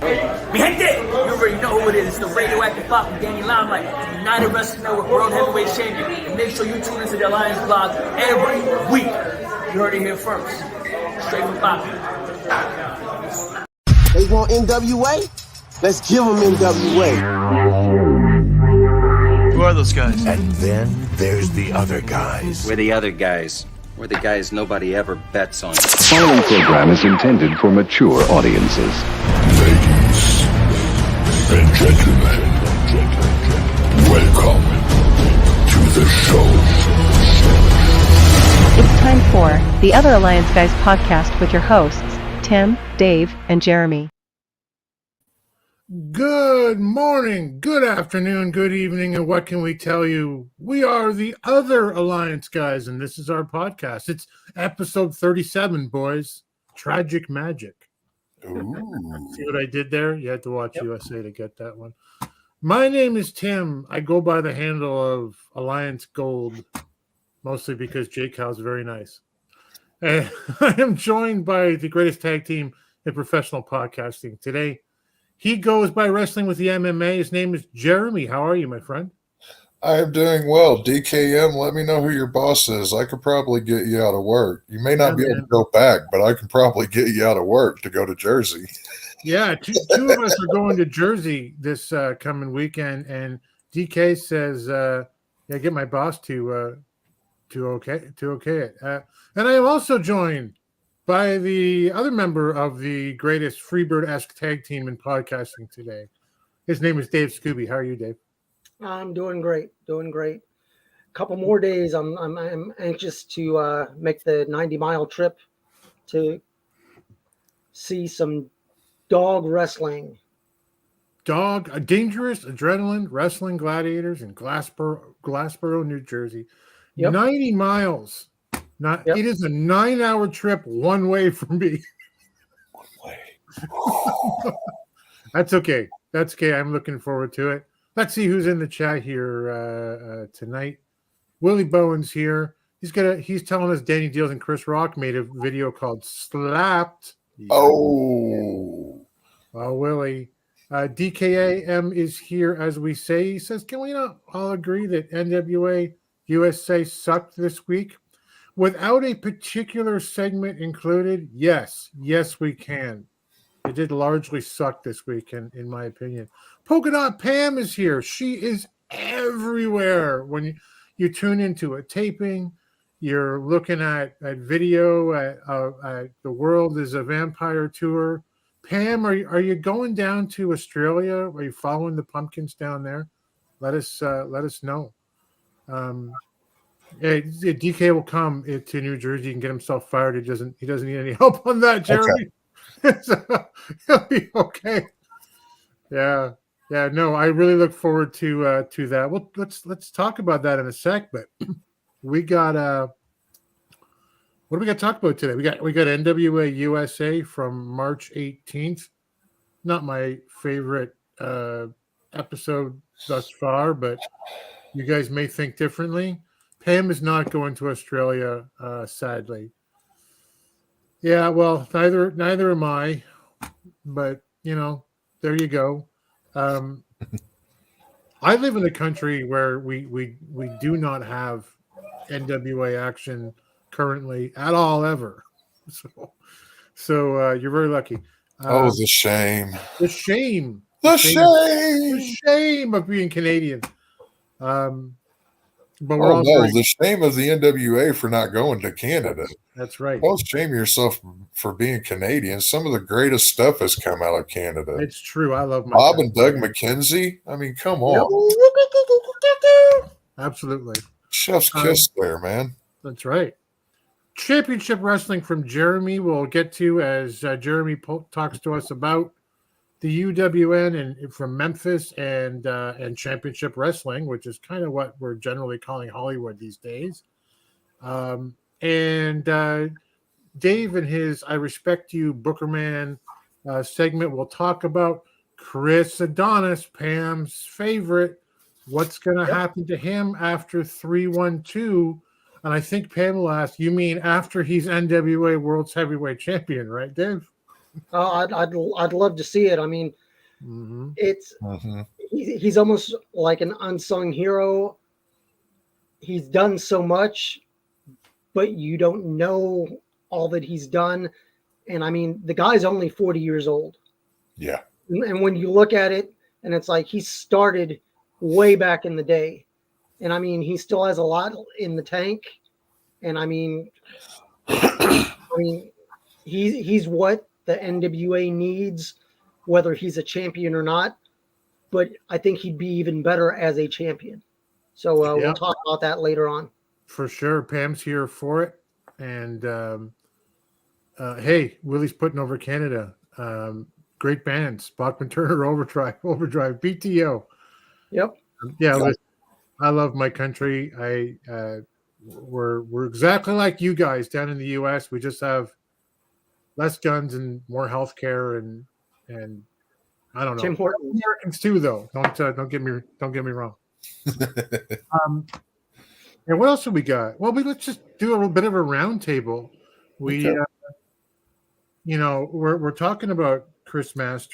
Mi gente, you already know who it is. It's the radioactive pop from Danny Limelight, United Wrestling Network World Heavyweight Champion. And make sure you tune into the Alliance blog every week. You heard it here first. Straight from Pop. They want NWA? Let's give them NWA. Who are those guys? And then there's the other guys. We're the other guys. We're the guys nobody ever bets on. The following program is intended for mature audiences. Ladies and gentlemen, welcome to the show. It's time for the Other Alliance Guys podcast with your hosts, Tim, Dave, and Jeremy. Good morning, good afternoon, good evening, and what can we tell you? We are the Other Alliance Guys, and this is our podcast. It's episode 37, boys. Tragic Magic. Ooh. See what I did there? You had to watch USA to get that one. My name is Tim. I go by the handle of Alliance Gold, mostly because Jake Cow's very nice. And I am joined by the greatest tag team in professional podcasting today. He goes by Wrestling with the MMA. His name is Jeremy. How are you, my friend? I am doing well. DKM, let me know who your boss is. I could probably get you out of work. You may not be able to go back, but I can probably get you out of work to go to Jersey. Yeah, two of us are going to Jersey this coming weekend, and DK says, get my boss to okay it. And I am also joined by the other member of the greatest Freebird-esque tag team in podcasting today. His name is Dave Scooby. How are you, Dave? I'm doing great. A couple more days. I'm anxious to make the 90-mile trip to see some dog wrestling. Dangerous adrenaline wrestling gladiators in Glassboro, New Jersey. Yep. 90 miles. It is a 9-hour trip one way from me. One way. That's okay. I'm looking forward to it. Let's see who's in the chat here tonight. Willie Bowen's here. He's telling us Danny Deals and Chris Rock made a video called Slapped. Oh. Well, Willie. DKAM is here as we say. He says, can we not all agree that NWA USA sucked this week? Without a particular segment included, yes, we can. It did largely suck this week, in my opinion. Polka Dot Pam is here. She is everywhere. When you tune into a taping, you're looking at video at The World is a Vampire tour. Pam, are you going down to Australia? Are you following the pumpkins down there? Let us know. DK will come to New Jersey and get himself fired. He doesn't need any help on that, Jeremy. Okay. So, he'll be okay. Yeah. No, I really look forward to that. Well, let's talk about that in a sec. But we got what do we got to talk about today? We got NWA USA from March 18th. Not my favorite episode thus far, but you guys may think differently. Pam is not going to Australia, sadly. Yeah, well, neither am I. But, there you go. I live in a country where we do not have NWA action currently at all, ever. So you're very lucky. The shame. The shame. The shame of being Canadian. But the shame of the NWA for not going to Canada. That's right. Don't shame yourself for being Canadian. Some of the greatest stuff has come out of Canada. It's true. I love Bob and Doug McKenzie. I mean, come on. Absolutely. Chef's kiss there, man. That's right. Championship Wrestling from Jeremy we'll get to as Jeremy talks to us about the UWN and from Memphis and Championship Wrestling, which is kind of what we're generally calling Hollywood these days. And Dave and his I Respect You Bookerman segment will talk about Chris Adonis, Pam's favorite. What's going to happen to him after 3-1-2? And I think Pam will ask, you mean after he's NWA World's Heavyweight Champion, right, Dave? Oh, I'd love to see it. I mean, it's he's almost like an unsung hero. He's done so much, but you don't know all that he's done. And I mean, the guy's only 40 years old. Yeah. And when you look at it, and it's like he started way back in the day. And I mean, he still has a lot in the tank. And I mean, he's what the NWA needs, whether he's a champion or not. But I think he'd be even better as a champion. So we'll talk about that later on. For sure. Pam's here for it. And hey, Willie's putting over Canada. Great bands. Bachman Turner, Overdrive, BTO. Yep. Yeah, listen, I love my country. We're exactly like you guys down in the US. We just have less guns and more healthcare and I don't know. Tim Hortons. Americans too, though. Don't get me wrong. And what else have we got? Well, let's just do a little bit of a round table. We, we're talking about Chris Adonis.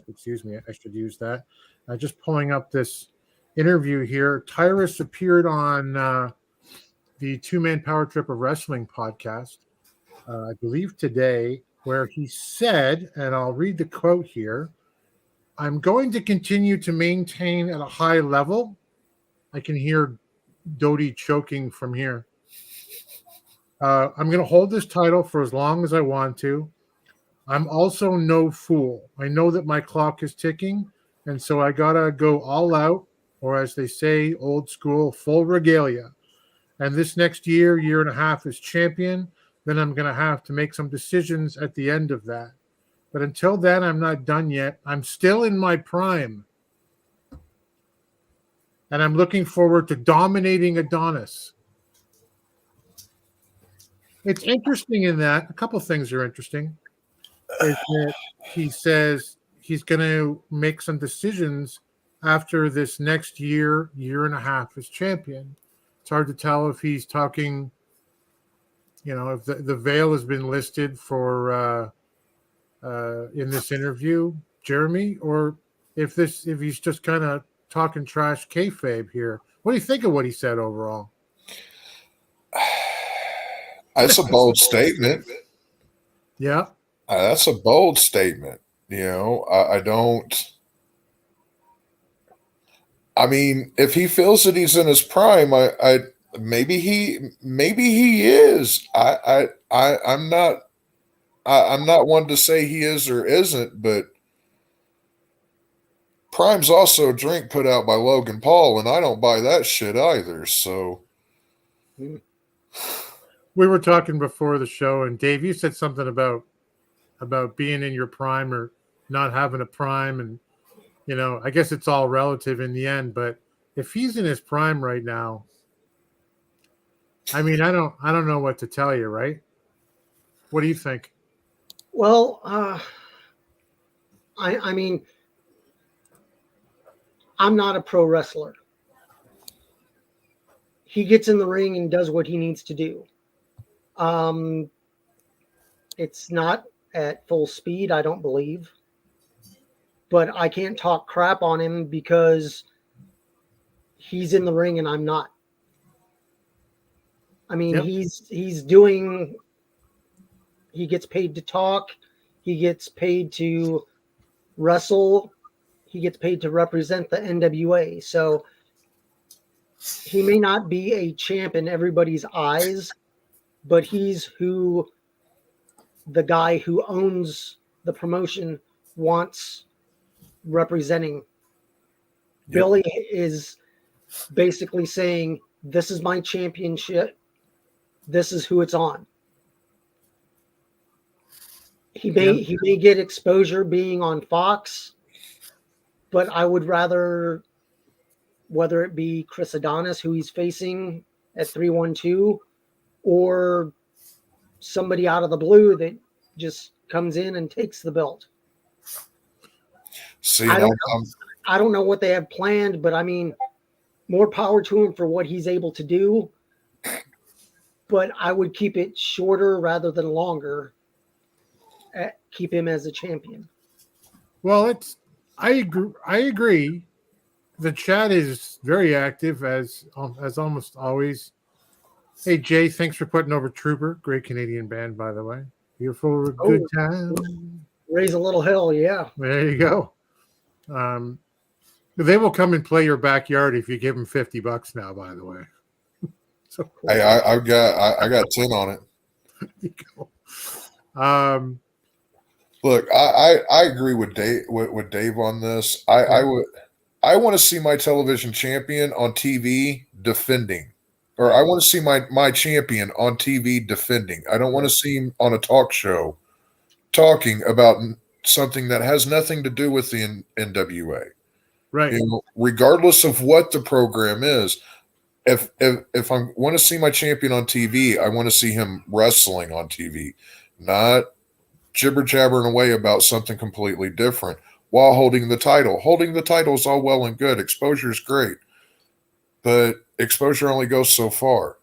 Excuse me, I should use that. Just pulling up this interview here. Tyrus appeared on the Two Man Power Trip of Wrestling podcast, I believe today, where he said, and I'll read the quote here, "I'm going to continue to maintain at a high level." I can hear Dodie choking from here. "I'm going to hold this title for as long as I want to. I'm also no fool. I know that my clock is ticking, and so I got to go all out, or as they say, old school, full regalia. And this next year and a half as champion, then I'm going to have to make some decisions at the end of that. But until then, I'm not done yet. I'm still in my prime. And I'm looking forward to dominating Adonis." It's interesting in that, a couple things are interesting, is that he says he's going to make some decisions after this next year and a half as champion. It's hard to tell if he's talking, if the veil has been listed for in this interview, Jeremy, or if he's just kind of talking trash kayfabe here. What do you think of what he said overall? That's a bold statement. Yeah. That's a bold statement. I don't. I mean, if he feels that he's in his prime, maybe he is. I'm not one to say he is or isn't, but prime's also a drink put out by Logan Paul, and I don't buy that shit either. So we were talking before the show, and Dave, you said something about being in your prime or not having a prime, and I guess it's all relative in the end. But if he's in his prime right now, I mean, I don't know what to tell you, right? What do you think? Well, I mean, I'm not a pro wrestler. He gets in the ring and does what he needs to do. It's not at full speed, I don't believe. But I can't talk crap on him because he's in the ring and I'm not. I mean, Yep. he gets paid to talk. He gets paid to wrestle. He gets paid to represent the NWA. So he may not be a champ in everybody's eyes, but he's who the guy who owns the promotion wants representing. Yep. Billy is basically saying, this is my championship. This is who it's on. He may get exposure being on Fox, but I would rather, whether it be Chris Adonis, who he's facing at 312, or somebody out of the blue that just comes in and takes the belt. See, I don't know what they have planned, but I mean, more power to him for what he's able to do. But I would keep it shorter rather than longer. keep him as a champion. Well, I agree. The chat is very active as almost always. Hey Jay, thanks for putting over Trooper. Great Canadian band, by the way. Here for a good time. Raise a little hell, yeah. There you go. They will come and play your backyard if you give them $50 now, by the way. So Hey, I got 10 on it. there you go. Look, I agree with Dave on this. I want to see my television champion on TV defending, or I want to see my champion on TV defending. I don't want to see him on a talk show talking about something that has nothing to do with the NWA. Right. You know, regardless of what the program is, if I want to see my champion on TV, I want to see him wrestling on TV, not jibber jabbering away about something completely different while holding the title. Holding the title is all well and good. Exposure is great, but exposure only goes so far.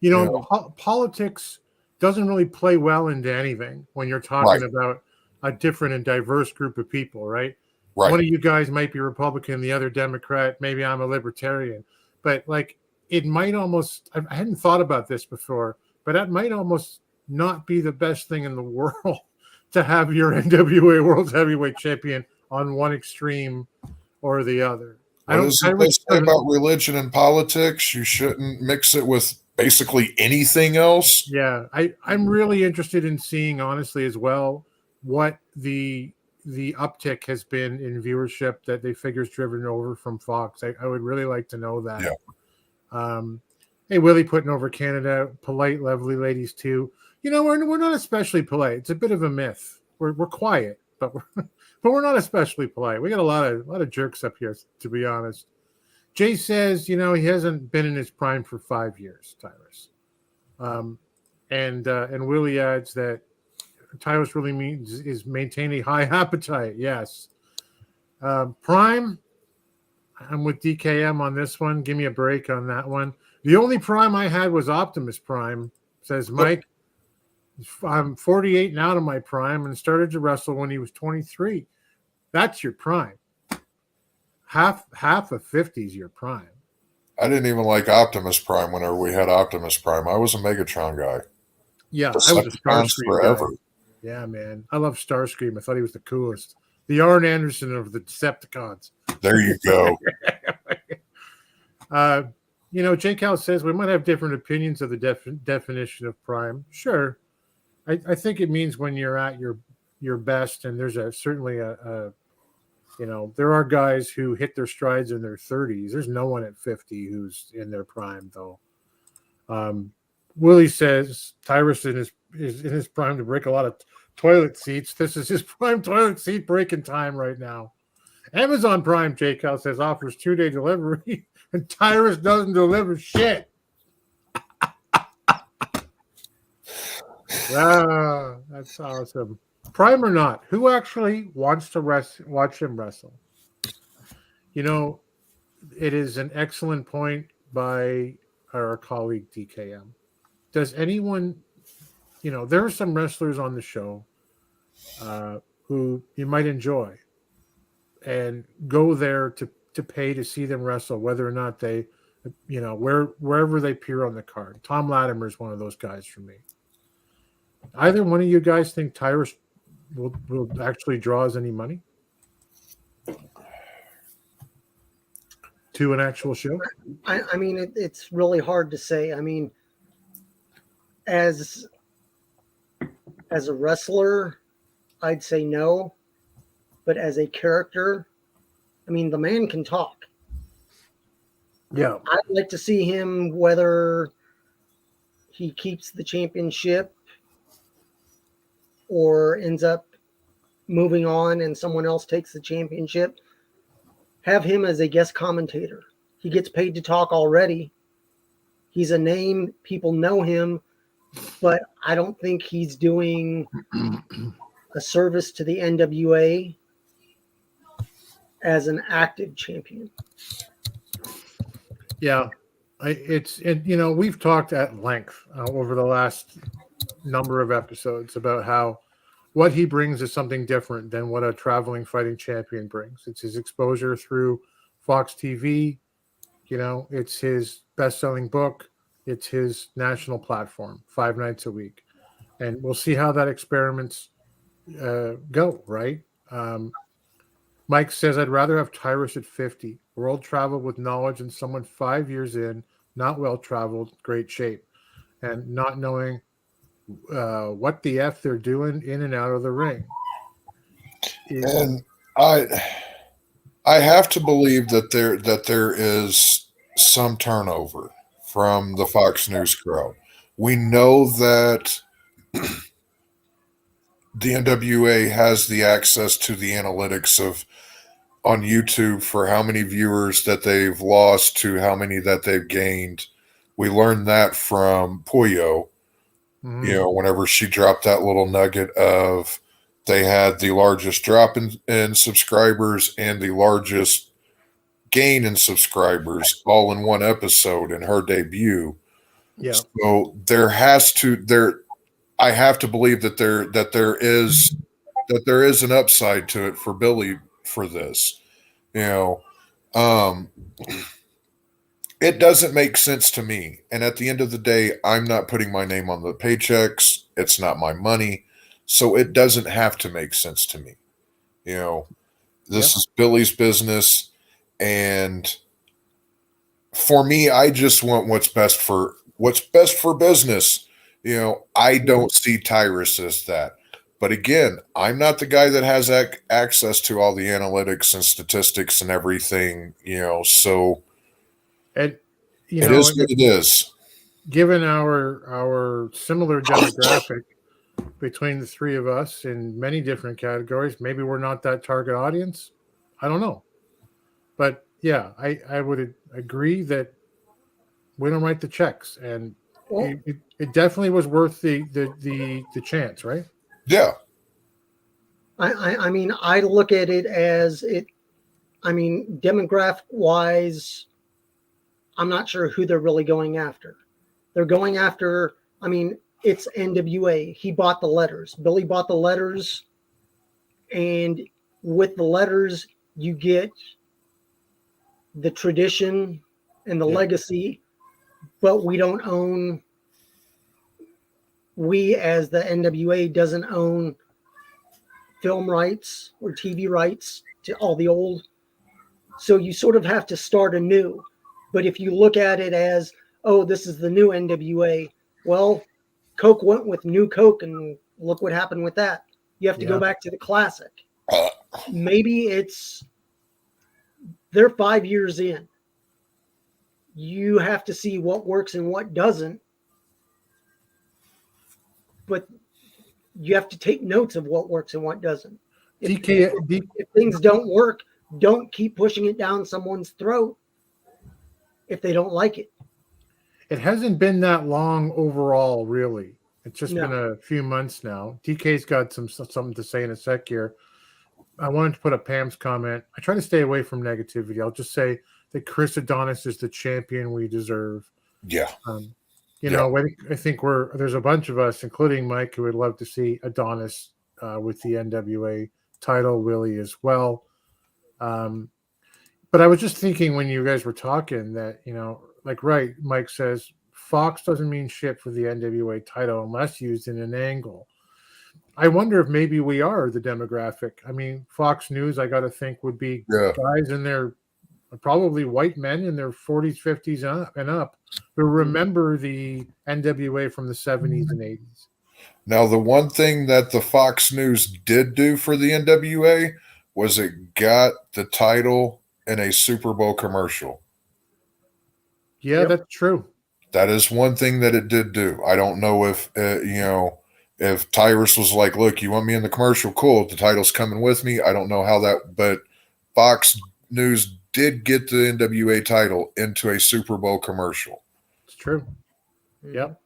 You know, politics doesn't really play well into anything when you're talking about a different and diverse group of people, right? Right. One of you guys might be Republican, the other Democrat, maybe I'm a libertarian. But like it might almost, I hadn't thought about this before, but that might almost not be the best thing in the world to have your NWA World Heavyweight Champion on one extreme or the other. What is it they say about religion and politics? You shouldn't mix it with basically anything else. Yeah, I'm really interested in seeing, honestly, as well, what the uptick has been in viewership that they figure's driven over from Fox. I would really like to know that. Yeah. Hey, Willie putting over Canada, polite, lovely ladies too. You know, we're not especially polite. It's a bit of a myth. We're quiet, but we're not especially polite. We got a lot of jerks up here, to be honest. Jay says, you know, he hasn't been in his prime for 5 years, Tyrus. And Willie adds that Tyrus really means is maintain a high appetite. Yes. Prime, I'm with DKM on this one. Give me a break on that one. The only prime I had was Optimus Prime, says Mike. I'm 48 and out of my prime and started to wrestle when he was 23. That's your prime. Half of 50 is your prime. I didn't even like Optimus Prime whenever we had Optimus Prime. I was a Megatron guy. Yeah, I was a Starscream forever. Guy. Yeah, man. I love Starscream. I thought he was the coolest. The Arn Anderson of the Decepticons. There you go. You know, Jake House says we might have different opinions of the definition of prime. Sure. I think it means when you're at your best, and there's certainly a you know, there are guys who hit their strides in their 30s. There's no one at 50 who's in their prime, though. Willie says Tyrus is in his prime to break a lot of toilet seats. This is his prime toilet seat breaking time right now. Amazon Prime, Jake House says, offers 2-day delivery, and Tyrus doesn't deliver shit. Ah, that's awesome. Prime or not, who actually wants to watch him wrestle? You know, it is an excellent point by our colleague DKM. Does anyone, you know, there are some wrestlers on the show who you might enjoy and go there to pay to see them wrestle, whether or not they, you know, wherever they appear on the card. Tom Latimer is one of those guys for me. Either one of you guys think Tyrus will actually draw us any money to an actual show? I mean, it's really hard to say. I mean, as a wrestler, I'd say no. But as a character, I mean, the man can talk. Yeah. I'd like to see him, whether he keeps the championship or ends up moving on and someone else takes the championship, have him as a guest commentator. He gets paid to talk already. He's a name. People know him, but I don't think he's doing a service to the NWA as an active champion. Yeah. You know, we've talked at length over the last number of episodes about how what he brings is something different than what a traveling fighting champion brings. It's his exposure through Fox TV. You know, it's his best-selling book. It's his national platform, 5 nights a week. And we'll see how that experiments go, right? Mike says, I'd rather have Tyrus at 50, world travel with knowledge, and someone 5 years in, not well-traveled, great shape, and not knowing what the F they're doing in and out of the ring. And I have to believe that there is some turnover from the Fox News crowd. We know that the NWA has the access to the analytics of on YouTube for how many viewers that they've lost to how many that they've gained. We learned that from Puyo, you know, whenever she dropped that little nugget of they had the largest drop in subscribers and the largest gain in subscribers all in one episode in her debut. Yeah. So I have to believe that there is an upside to it for Billy for this. You know, it doesn't make sense to me. And at the end of the day, I'm not putting my name on the paychecks. It's not my money. So it doesn't have to make sense to me. You know, this is Billy's business. And for me, I just want what's best for business. You know, I don't see Tyrus as that. But again, I'm not the guy that has access to all the analytics and statistics and everything, you know, so and you it know, is what it is. Given our similar demographic between the three of us in many different categories, maybe we're not that target audience. I don't know. But yeah, I would agree that we don't write the checks, and it definitely was worth the chance, right? Yeah. I mean, I look at it as it. I mean, demographic wise, I'm not sure who they're really going after. They're going after. I mean, it's NWA. He bought the letters. Billy bought the letters, and with the letters, you get the tradition and the legacy, but we don't own. We, as the NWA, doesn't own film rights or TV rights to all the old. So you sort of have to start anew. But if you look at it as, oh, this is the new NWA, well, Coke went with New Coke, and look what happened with that. You have to go back to the classic. Maybe they're 5 years in. You have to see what works and what doesn't. But you have to take notes of what works and what doesn't. If things don't work, don't keep pushing it down someone's throat if they don't like it. It hasn't been that long overall, really. It's just been a few months now. DK's got something to say in a sec here. I wanted to put up Pam's comment. I try to stay away from negativity. I'll just say that Chris Adonis is the champion we deserve. Yeah. You know, I think there's a bunch of us, including Mike, who would love to see Adonis with the NWA title, Willie as well. But I was just thinking when you guys were talking that, you know, like, right, Mike says, Fox doesn't mean shit for the NWA title unless used in an angle. I wonder if maybe we are the demographic. I mean, Fox News, I got to think, would be guys in their probably white men in their 40s, 50s and up who remember the NWA from the 70s and 80s. Now, the one thing that the Fox News did do for the NWA was it got the title in a Super Bowl commercial. Yeah, that's true. That is one thing that it did do. I don't know if, if Tyrus was like, look, you want me in the commercial? Cool. The title's coming with me. I don't know how that, but Fox News did get the NWA title into a Super Bowl commercial. It's true. Yep.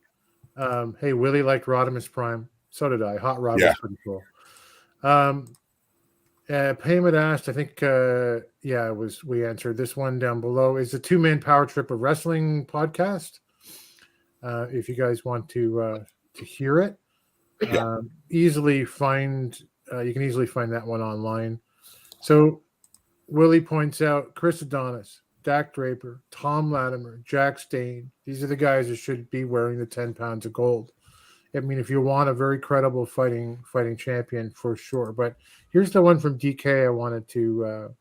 Hey, Willie liked Rodimus Prime. So did I. Hot Rod was pretty cool. Payment asked, I think, we answered this one down below. Is the 2-Man Power Trip a wrestling podcast? If you guys want to hear it. Easily find you can easily find that one online. So Willie points out Chris Adonis, Dak Draper, Tom Latimer, Jack Stain. These are the guys that should be wearing the 10 pounds of gold. I mean, if you want a very credible fighting champion, for sure. But here's the one from DK I wanted to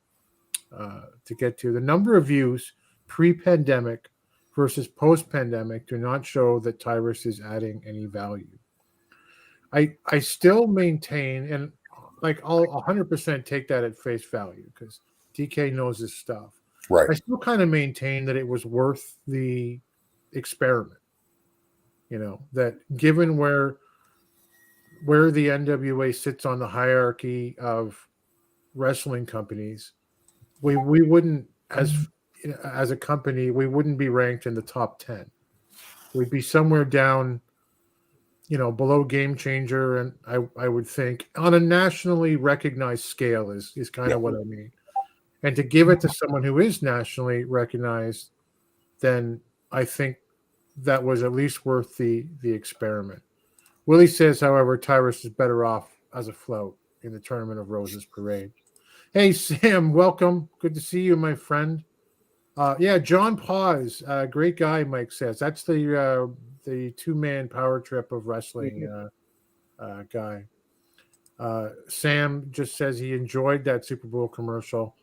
get to. The number of views pre-pandemic versus post-pandemic do not show that Tyrus is adding any value. I still maintain, and like I'll 100% take that at face value because DK knows his stuff. Right. I still kind of maintain that it was worth the experiment. You know, that given where the NWA sits on the hierarchy of wrestling companies, we wouldn't, as a company, we wouldn't be ranked in the top 10. We'd be somewhere down, below Game Changer, and I would think on a nationally recognized scale is kind of what I mean. And to give it to someone who is nationally recognized, then I think that was at least worth the experiment. Willie says, however, Tyrus is better off as a float in the Tournament of Roses parade. Hey, Sam, welcome. Good to see you, my friend. John Paz, great guy, Mike says. That's the two-man power trip of wrestling guy. Sam just says he enjoyed that Super Bowl commercial,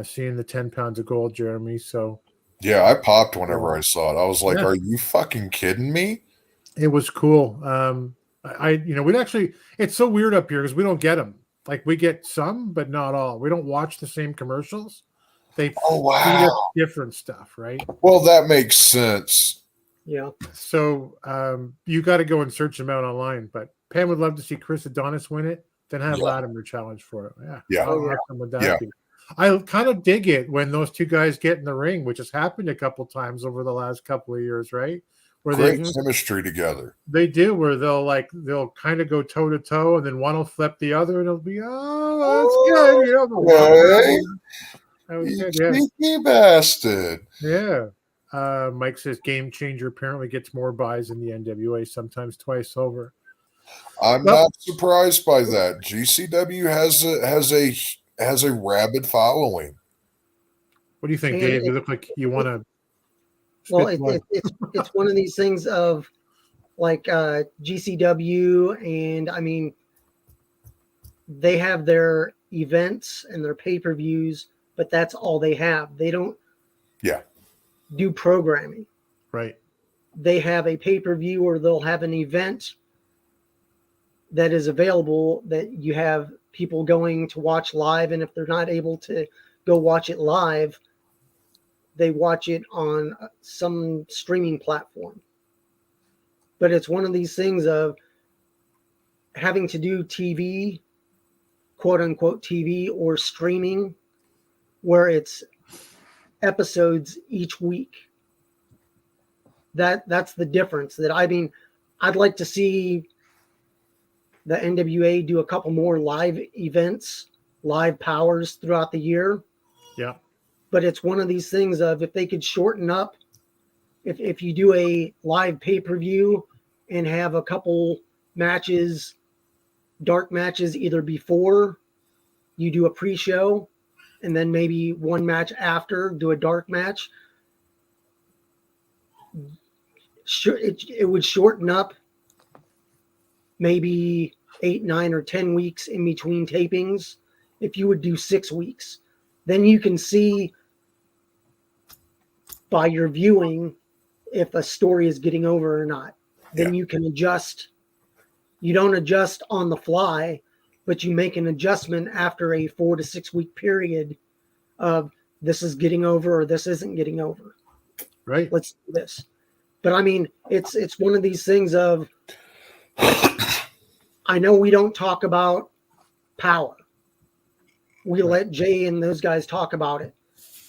seeing the 10 pounds of gold, Jeremy. So yeah, I popped whenever I saw it. I was like, Are you fucking kidding me? It was cool. We'd actually, it's so weird up here because we don't get them. Like we get some, but not all. We don't watch the same commercials. They feed us different stuff, right? Well, that makes sense. Yeah. So you got to go and search them out online. But Pam would love to see Chris Adonis win it, then have Latimer challenge for it. Yeah. How awesome would that be? I kind of dig it when those two guys get in the ring, which has happened a couple times over the last couple of years, right? Where great chemistry together. They do, where they'll kind of go toe to toe, and then one will flip the other, and it'll be that's good, You sneaky bastard. Yeah. Mike says Game Changer apparently gets more buys in the NWA, sometimes twice over. I'm not surprised by that. GCW has a rabid following. What do you think, Dave? You look like you want to. Well, it's one of these things of like GCW, and I mean, they have their events and their pay-per-views, but that's all they have. They don't do programming. Right. They have a pay-per-view or they'll have an event that is available that you have people going to watch live, and if they're not able to go watch it live, they watch it on some streaming platform. But it's one of these things of having to do TV, quote unquote TV, or streaming, where it's episodes each week. That's the difference. That I mean, I'd like to see the NWA do a couple more live events, live powers throughout the year. Yeah. But it's one of these things of if they could shorten up, if you do a live pay-per-view and have a couple matches, dark matches, either before you do a pre-show and then maybe one match after, do a dark match. It would shorten up maybe 8, 9, or 10 weeks in between tapings. If you would do 6 weeks, then you can see by your viewing if a story is getting over or not. Then you can adjust. You don't adjust on the fly, but you make an adjustment after a 4 to 6 week period of this is getting over or this isn't getting over. Right. Let's do this. But I mean, it's one of these things of, I know we don't talk about power. We let Jay and those guys talk about it.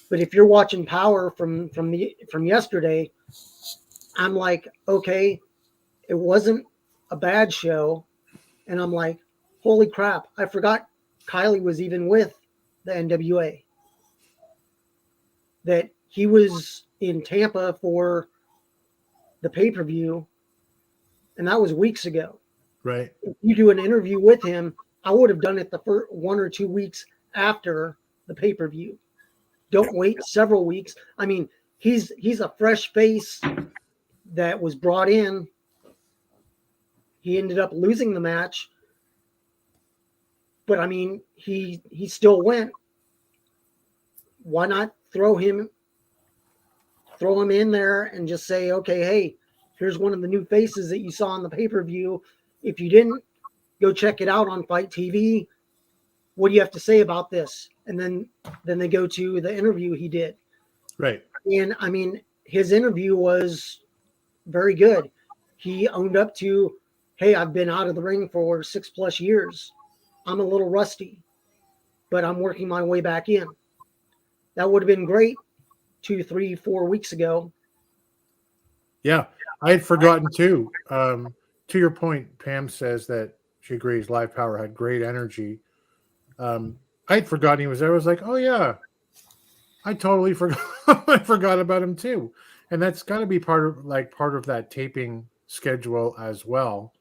But if you're watching Power from yesterday, I'm like, okay, it wasn't a bad show. And I'm like, holy crap, I forgot Kylie was even with the NWA. That he was in Tampa for the pay-per-view, and that was weeks ago. Right. If you do an interview with him, I would have done it the first 1 or 2 weeks after the pay-per-view. Don't wait several weeks. I mean, he's a fresh face that was brought in. He ended up losing the match, but I mean, he still went. Why not throw him in there and just say, okay, hey, here's one of the new faces that you saw on the pay-per-view. If you didn't, go check it out on Fight TV. What do you have to say about this? And then they go to the interview he did. Right. And I mean, his interview was very good. He owned up to, hey, I've been out of the ring for 6+ years. I'm a little rusty, but I'm working my way back in. That would have been great 2, 3, 4 weeks ago. Yeah, I had forgotten too. To your point, Pam says that she agrees Live Power had great energy. I had forgotten he was there. I was like, oh yeah, I totally forgot. I forgot about him too. And that's got to be part of that taping schedule as well.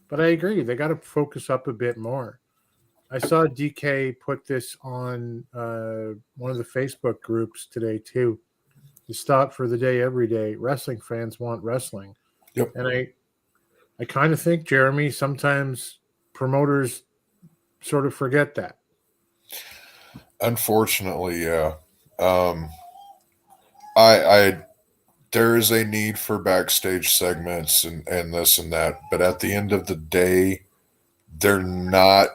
But I agree, they got to focus up a bit more. I saw DK put this on one of the Facebook groups today too. You stop for the day every day. Wrestling fans want wrestling. Yep. And I kind of think, Jeremy, sometimes promoters sort of forget that. Unfortunately, yeah. I there is a need for backstage segments and this and that, but at the end of the day, they're not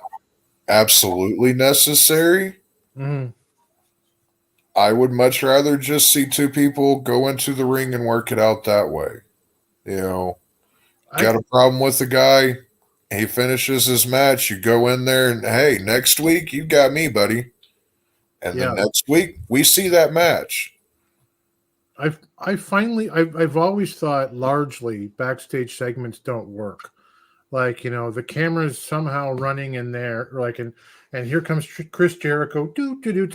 absolutely necessary. Mm-hmm. I would much rather just see two people go into the ring and work it out that way. You know, got a problem with the guy, he finishes his match, you go in there and, hey, next week you got me, buddy. And then next week we see that match. I've always thought largely backstage segments don't work. Like, you know, the camera's somehow running in there, like, and here comes Chris Jericho.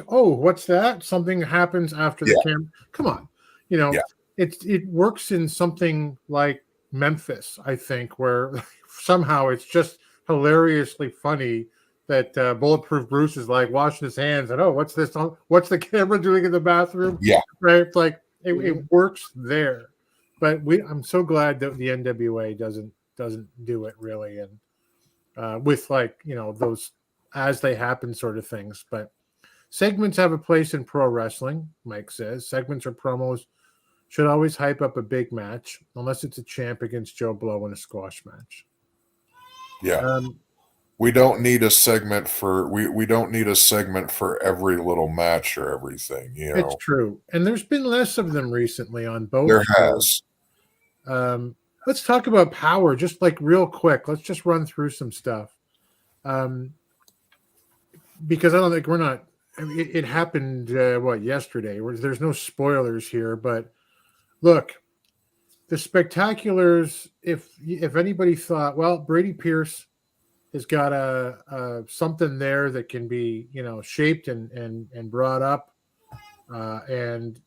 Oh, what's that? Something happens after the camera. Come on, you know, it works in something like Memphis, I think, where somehow it's just hilariously funny that Bulletproof Bruce is like washing his hands and, oh, what's this? What's the camera doing in the bathroom? Yeah, right. Like it works there, but I'm so glad that the NWA doesn't do it really, and with, like, you know, those as they happen sort of things. But segments have a place in pro wrestling. Mike says segments or promos should always hype up a big match, unless it's a champ against Joe Blow in a squash match. Yeah. We don't need a segment for we don't need a segment for every little match or everything. You know, it's true, and there's been less of them recently on both. There has. Let's talk about Power just like real quick. Let's just run through some stuff, because I don't think it happened yesterday. There's no spoilers here, but look, the Spectaculars. If anybody thought, well, Brady Pierce has got a something there that can be, you know, shaped and brought up, and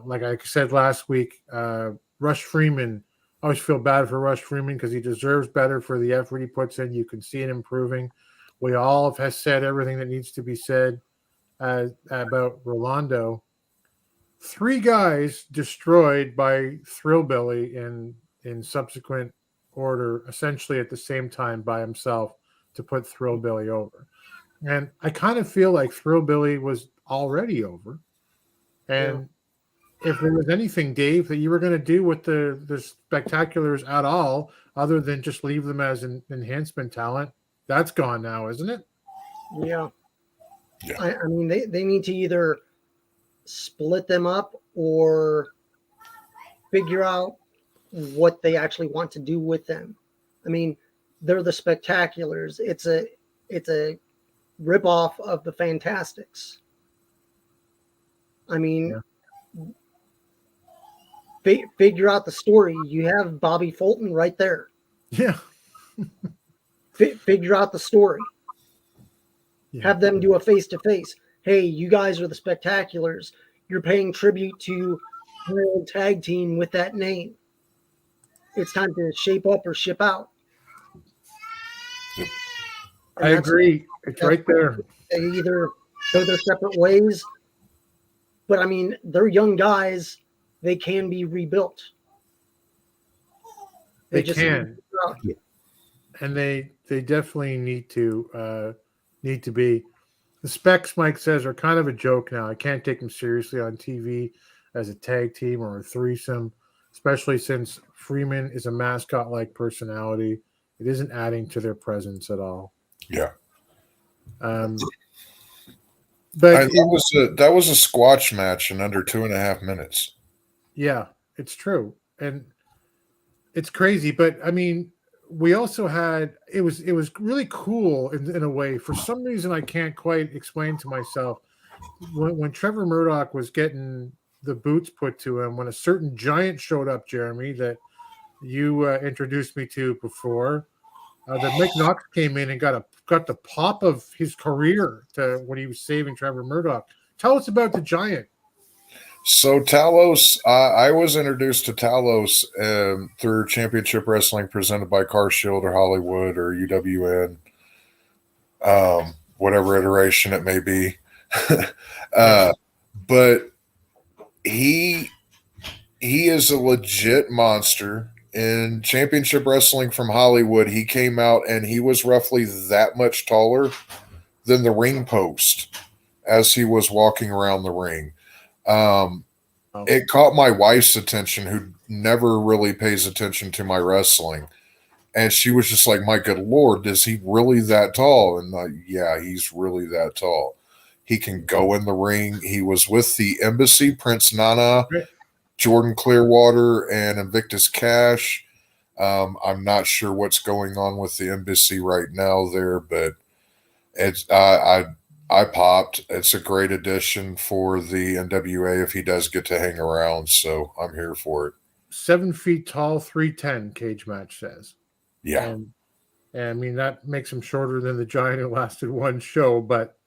like I said last week, Rush Freeman. I always feel bad for Rush Freeman because he deserves better for the effort he puts in. You can see it improving. We all have said everything that needs to be said about Rolando. 3 guys destroyed by Thrillbilly in subsequent order, essentially at the same time by himself, to put Thrillbilly over. And I kind of feel like Thrillbilly was already over. And if there was anything, Dave, that you were going to do with the Spectaculars at all, other than just leave them as an enhancement talent, that's gone now, isn't it? Yeah. I mean, they need to either split them up or figure out what they actually want to do with them. I mean, they're the Spectaculars. It's a ripoff of the Fantastics. I mean, figure out the story. You have Bobby Fulton right there. Yeah. Figure out the story. Have them do a face-to-face. Hey, you guys are the Spectaculars. You're paying tribute to your old tag team with that name. It's time to shape up or ship out. I agree. It's right there. They either go their separate ways, but I mean, they're young guys. They can be rebuilt. They can, and they definitely need to be. The specs, Mike says, are kind of a joke now. I can't take them seriously on TV as a tag team or a threesome, especially since Freeman is a mascot-like personality. It isn't adding to their presence at all. Yeah. But that was a squash match in under 2.5 minutes. Yeah, it's true, and it's crazy. But I mean, we also had it was really cool in a way. For some reason, I can't quite explain to myself when Trevor Murdoch was getting the boots put to him. When a certain giant showed up, Jeremy, that you introduced me to before. That Mike Knox came in and got the pop of his career when he was saving Trevor Murdoch. Tell us about the Giant. So Talos, I was introduced to Talos through Championship Wrestling presented by Car Shield or Hollywood or UWN, whatever iteration it may be. But he is a legit monster. In Championship Wrestling from Hollywood, he came out and he was roughly that much taller than the ring post as he was walking around the ring. It caught my wife's attention, who never really pays attention to my wrestling. And she was just like, my good Lord, is he really that tall? And yeah, he's really that tall. He can go in the ring. He was with the Embassy, Prince Nana, Jordan Clearwater, and Invictus Cash. I'm not sure what's going on with the Embassy right now there, but it's I popped. It's a great addition for the NWA if he does get to hang around, so I'm here for it. 7 feet tall, 310 cage match says. Yeah. And I mean, that makes him shorter than the Giant who lasted one show, but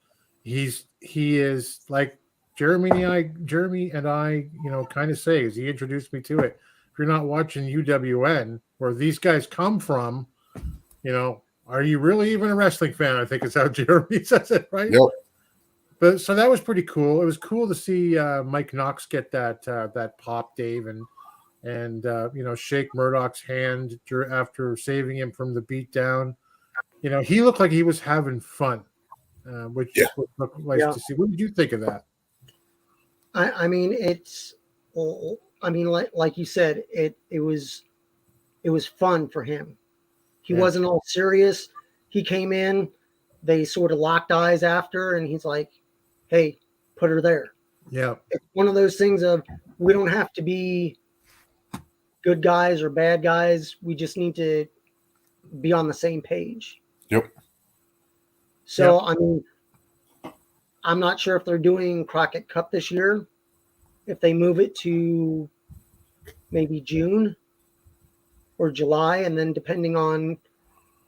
he is like Jeremy and I, kind of say, as he introduced me to it, if you're not watching UWN, where these guys come from, are you really even a wrestling fan? I think is how Jeremy says it, right? Yep. But so that was pretty cool. It was cool to see Mike Knox get that pop, Dave, and shake Murdoch's hand after saving him from the beatdown. He looked like he was having fun, which looked nice to see. What did you think of that? I mean, like you said, it was fun for him. He wasn't all serious. He came in, they sort of locked eyes after, and he's like, "Hey, put her there." Yeah, it's one of those things of we don't have to be good guys or bad guys. We just need to be on the same page. Yep. So I mean, I'm not sure if they're doing Crockett Cup this year. If they move it to maybe June or July, and then depending on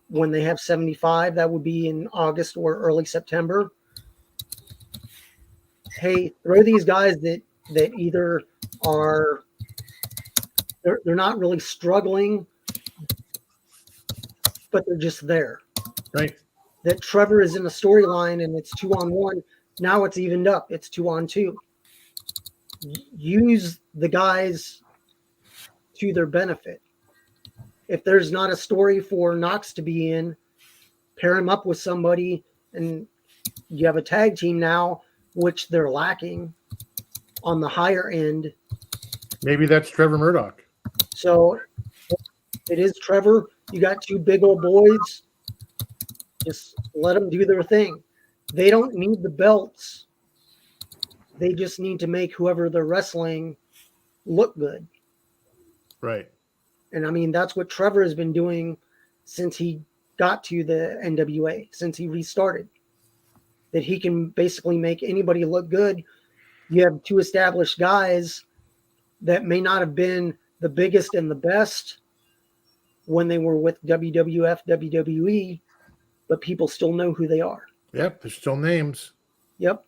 when they have 75, that would be in August or early September. Hey, throw these guys that either are they're not really struggling, but they're just there. Right. That Trevor is in a storyline and it's 2-on-1. Now it's evened up. It's 2-on-2. Use the guys to their benefit. If there's not a story for Knox to be in, pair him up with somebody, and you have a tag team now, which they're lacking on the higher end. Maybe that's Trevor Murdoch. So it is Trevor. You got two big old boys. Just let them do their thing. They don't need the belts. They just need to make whoever they're wrestling look good. Right. And I mean, that's what Trevor has been doing since he got to the NWA, since he restarted. That he can basically make anybody look good. You have two established guys that may not have been the biggest and the best when they were with WWF, WWE, but people still know who they are. Yep, there's still names. Yep.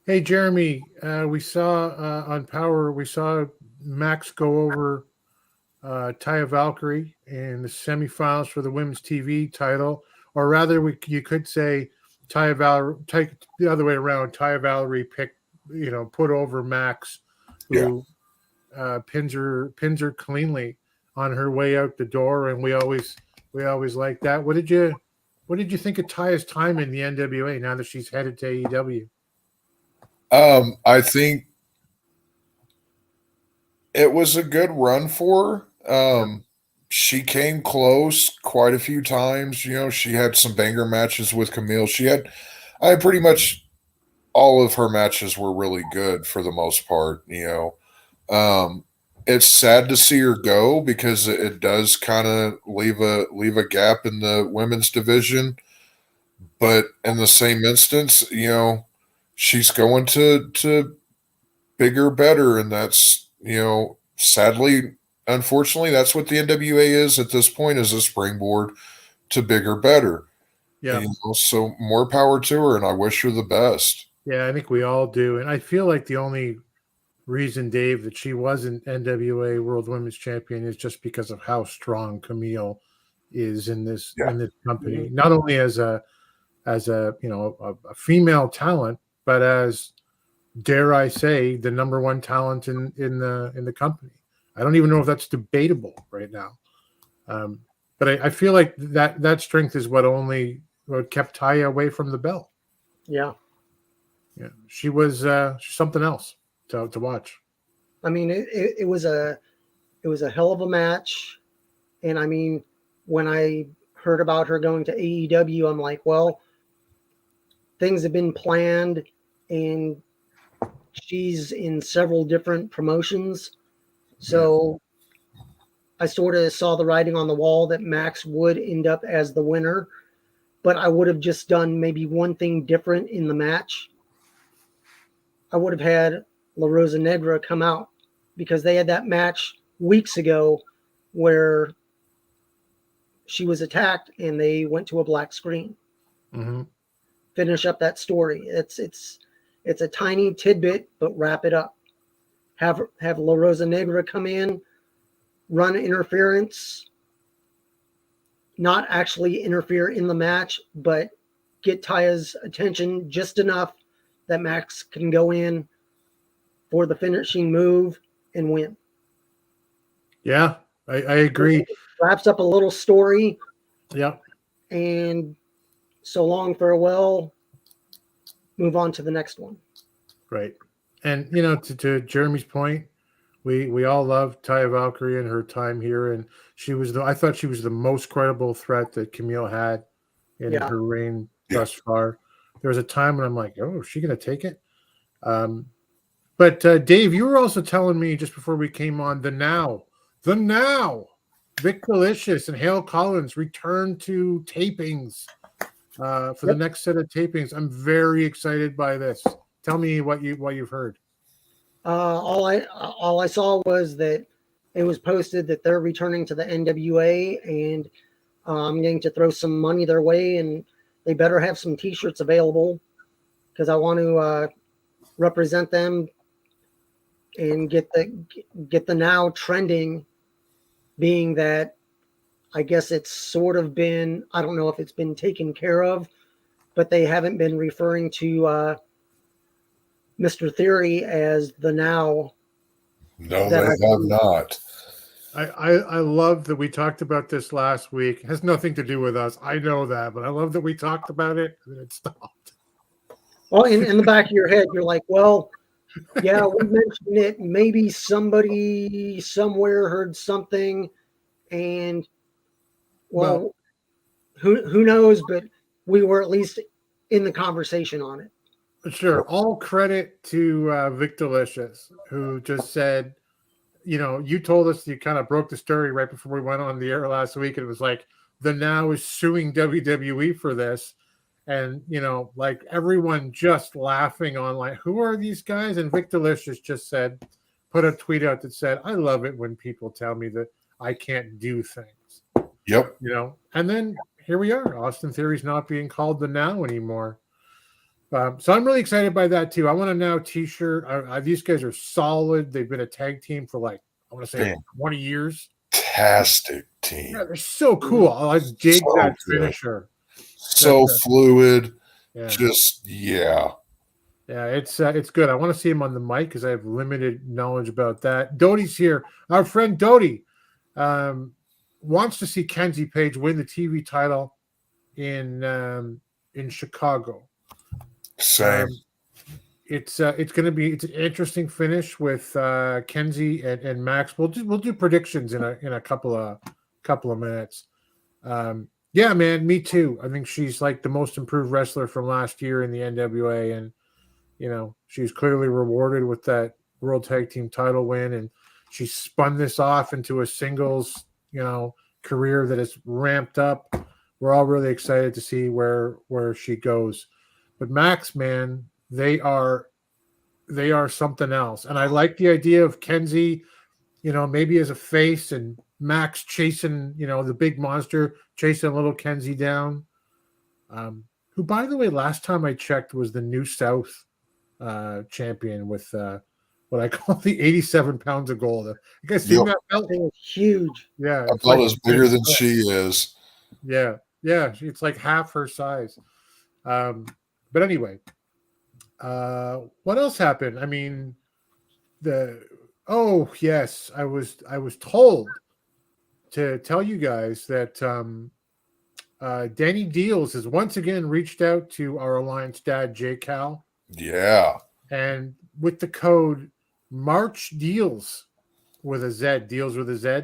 Hey, Jeremy, we saw on Power, we saw Max go over Taya Valkyrie in the semifinals for the women's TV title, or rather, you could say Taya Valkyrie. Take the other way around. Taya Valkyrie put over Max, who pins her cleanly on her way out the door, and we always like that. What did you think of Taya's time in the NWA now that she's headed to AEW? I think it was a good run for her. She came close quite a few times. You know, she had some banger matches with Camille. I pretty much all of her matches were really good for the most part. You know, it's sad to see her go because it does kind of leave a gap in the women's division. But in the same instance, you know, she's going to bigger, better, and that's, you know, sadly, unfortunately, that's what the NWA is at this point, is a springboard to bigger, better. Yeah. You know, so more power to her, and I wish her the best. Yeah, I think we all do, and I feel like the only reason, Dave, that she wasn't NWA World Women's Champion is just because of how strong Camille is in this company. Not only as a female talent, but as, dare I say, the number one talent in the company. I don't even know if that's debatable right now. But I feel like that strength is what kept Taya away from the belt. Yeah. Yeah. She was something else to watch. I mean, it was a hell of a match. And I mean, when I heard about her going to AEW, I'm like, well, things have been planned, and she's in several different promotions. So I sort of saw the writing on the wall that Max would end up as the winner, but I would have just done maybe one thing different in the match. I would have had La Rosa Negra come out, because they had that match weeks ago where she was attacked and they went to a black screen. Mm-hmm. Finish up that story. It's a tiny tidbit, but wrap it up. Have La Rosa Negra come in, run interference, not actually interfere in the match, but get Taya's attention just enough that Max can go in for the finishing move and win. Yeah, I agree. Wraps up a little story. Yep. And so long, farewell. Move on to the next one. Right. And, you know, to Jeremy's point, we all love Taya Valkyrie and her time here. And I thought she was the most credible threat that Camille had in her reign thus far. There was a time when I'm like, oh, is she going to take it? But Dave, you were also telling me just before we came on, the now, Vic Delicious and Hale Collins return to tapings for the next set of tapings. I'm very excited by this. Tell me what you've heard. All I saw was that it was posted that they're returning to the NWA, and I'm going to throw some money their way, and they better have some T-shirts available, because I want to represent them and get the now trending, being that I guess it's sort of been, I don't know if it's been taken care of, but they haven't been referring to Mr. Theory as the now. No, they have not. I love that we talked about this last week. It has nothing to do with us. I know that, but I love that we talked about it and it stopped. Well, in the back of your head, you're like, well, yeah, we mentioned it. Maybe somebody somewhere heard something, and well, who knows? But we were at least in the conversation on it. Sure. All credit to Vic Delicious, who just said, you know, you told us, you kind of broke the story right before we went on the air last week. And it was like, the Now is suing WWE for this. And, you know, like everyone just laughing on, like, who are these guys? And Vic Delicious just put a tweet out that said, I love it when people tell me that I can't do things. Yep. You know, and then here we are. Austin Theory's not being called the Now anymore. So I'm really excited by that too. I want a Now T-shirt. These guys are solid. They've been a tag team for like, I want to say 20 years. fantastic team. Yeah, they're so cool. I dig So that good. finisher. So fluid. Yeah. Just yeah. Yeah, it's good. I want to see him on the mic because I have limited knowledge about that. Doty's here. Our friend Doty wants to see Kenzie Page win the TV title in Chicago. Same. It's going to be an interesting finish with Kenzie and Max. We'll do predictions in a couple of minutes. Yeah, man, me too. I think she's like the most improved wrestler from last year in the NWA, and she's clearly rewarded with that World Tag Team title win, and she spun this off into a singles, career that has ramped up. We're all really excited to see where she goes. But Max, man, they are something else. And I like the idea of Kenzie, maybe as a face, and Max chasing, the big monster, chasing little Kenzie down. Who, by the way, last time I checked was the New South champion with what I call the 87 pounds of gold. You guys seen that belt? It was huge. Yeah. That belt is bigger than she is. Yeah. Yeah. It's like half her size. But anyway, what else happened? I mean, yes, I was told to tell you guys that Danny Deals has once again reached out to our Alliance dad, J Cal. Yeah. And with the code March Deals with a Z, Deals with a Z,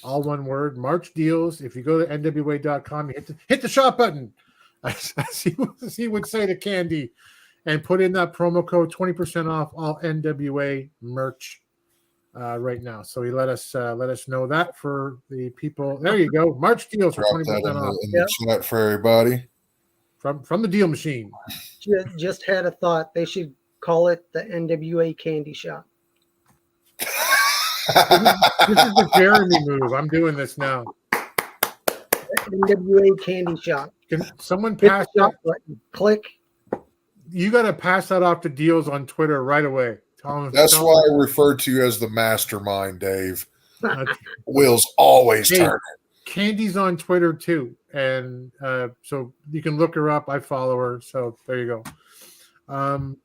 all one word, March Deals. If you go to NWA.com, you hit the shop button, as he would say to Candy, and put in that promo code, 20% off all NWA merch right now. So he let us know that for the people. There you go, March Deals for 20% off. In the chat for everybody. From the Deal Machine. Just had a thought. They should call it the NWA Candy Shop. This is the Jeremy move. I'm doing this now. NWA Candy Shop. Can someone pass that button? Click. You got to pass that off to Deals on Twitter right away. That's why I refer to you as the mastermind, Dave. Wheels always turning. Candy's on Twitter too, and so you can look her up. I follow her, so there you go.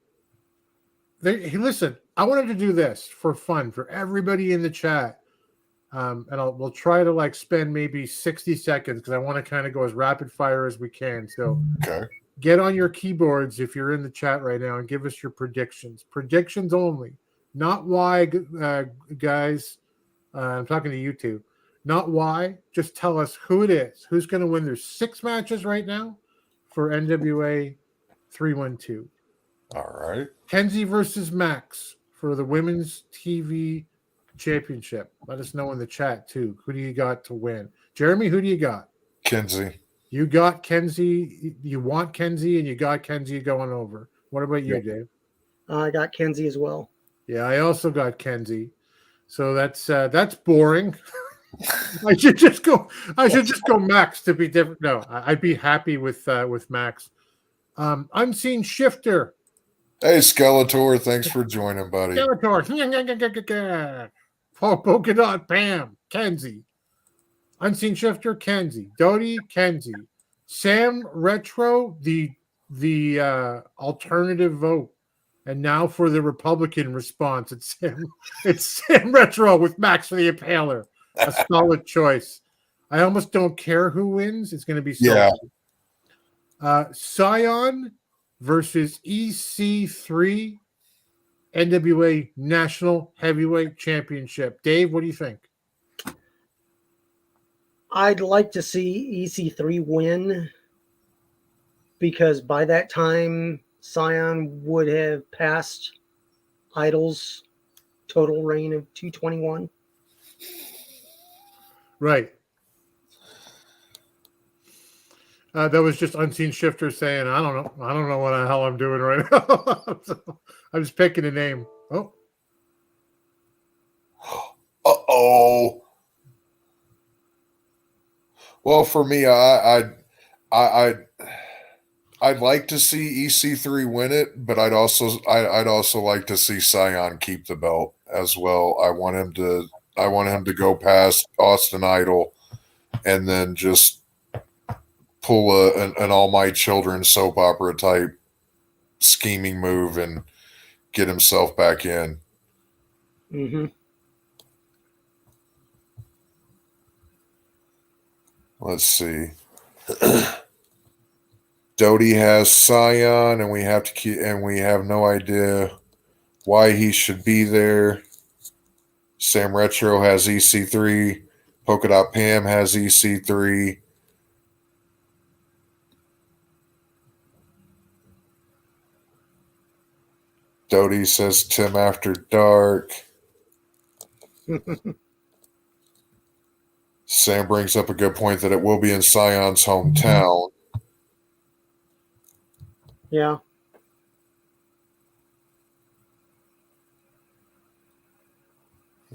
Hey, listen, I wanted to do this for fun for everybody in the chat, and we'll try to spend maybe 60 seconds because I want to kind of go as rapid fire as we can. So get on your keyboards if you're in the chat right now and give us your predictions. Predictions only, not why, guys. I'm talking to you two. Not why. Just tell us who it is. Who's going to win? There's 6 matches right now for NWA 312. All right. Kenzie versus Max for the Women's TV Championship. Let us know in the chat, too. Who do you got to win? Jeremy, who do you got? Kenzie. You got Kenzie. You want Kenzie, and you got Kenzie going over. What about you, Dave? I got Kenzie as well. Yeah, I also got Kenzie. So that's boring. I should just go Max to be different. No, I'd be happy with Max. Unseen Shifter. Hey, Skeletor, thanks for joining, buddy. Skeletor. Polka Dot Pam. Kenzie. Unseen Shifter, Kenzie. Doty, Kenzie. Sam Retro, the alternative vote. And now for the Republican response, it's Sam Retro with Max for the Impaler. A solid choice. I almost don't care who wins. It's going to be solid. Yeah. Scion versus EC3 NWA National Heavyweight Championship. Dave, what do you think? I'd like to see EC3 win because by that time, Scion would have passed Idol's total reign of 221. Right. That was just Unseen Shifter saying, I don't know what the hell I'm doing right now. So, I'm just picking a name. Oh. Uh-oh. Well, for me, I'd like to see EC3 win it, but I'd also like to see Scion keep the belt as well. I want him I want him to go past Austin Idol and then just pull an All My Children soap opera type scheming move and get himself back in. Mm-hmm. Let's see. Doty has Scion, and we have no idea why he should be there. Sam Retro has EC3. Polka Dot Pam has EC3. Doty says Tim After Dark. Sam brings up a good point that it will be in Scion's hometown. Yeah.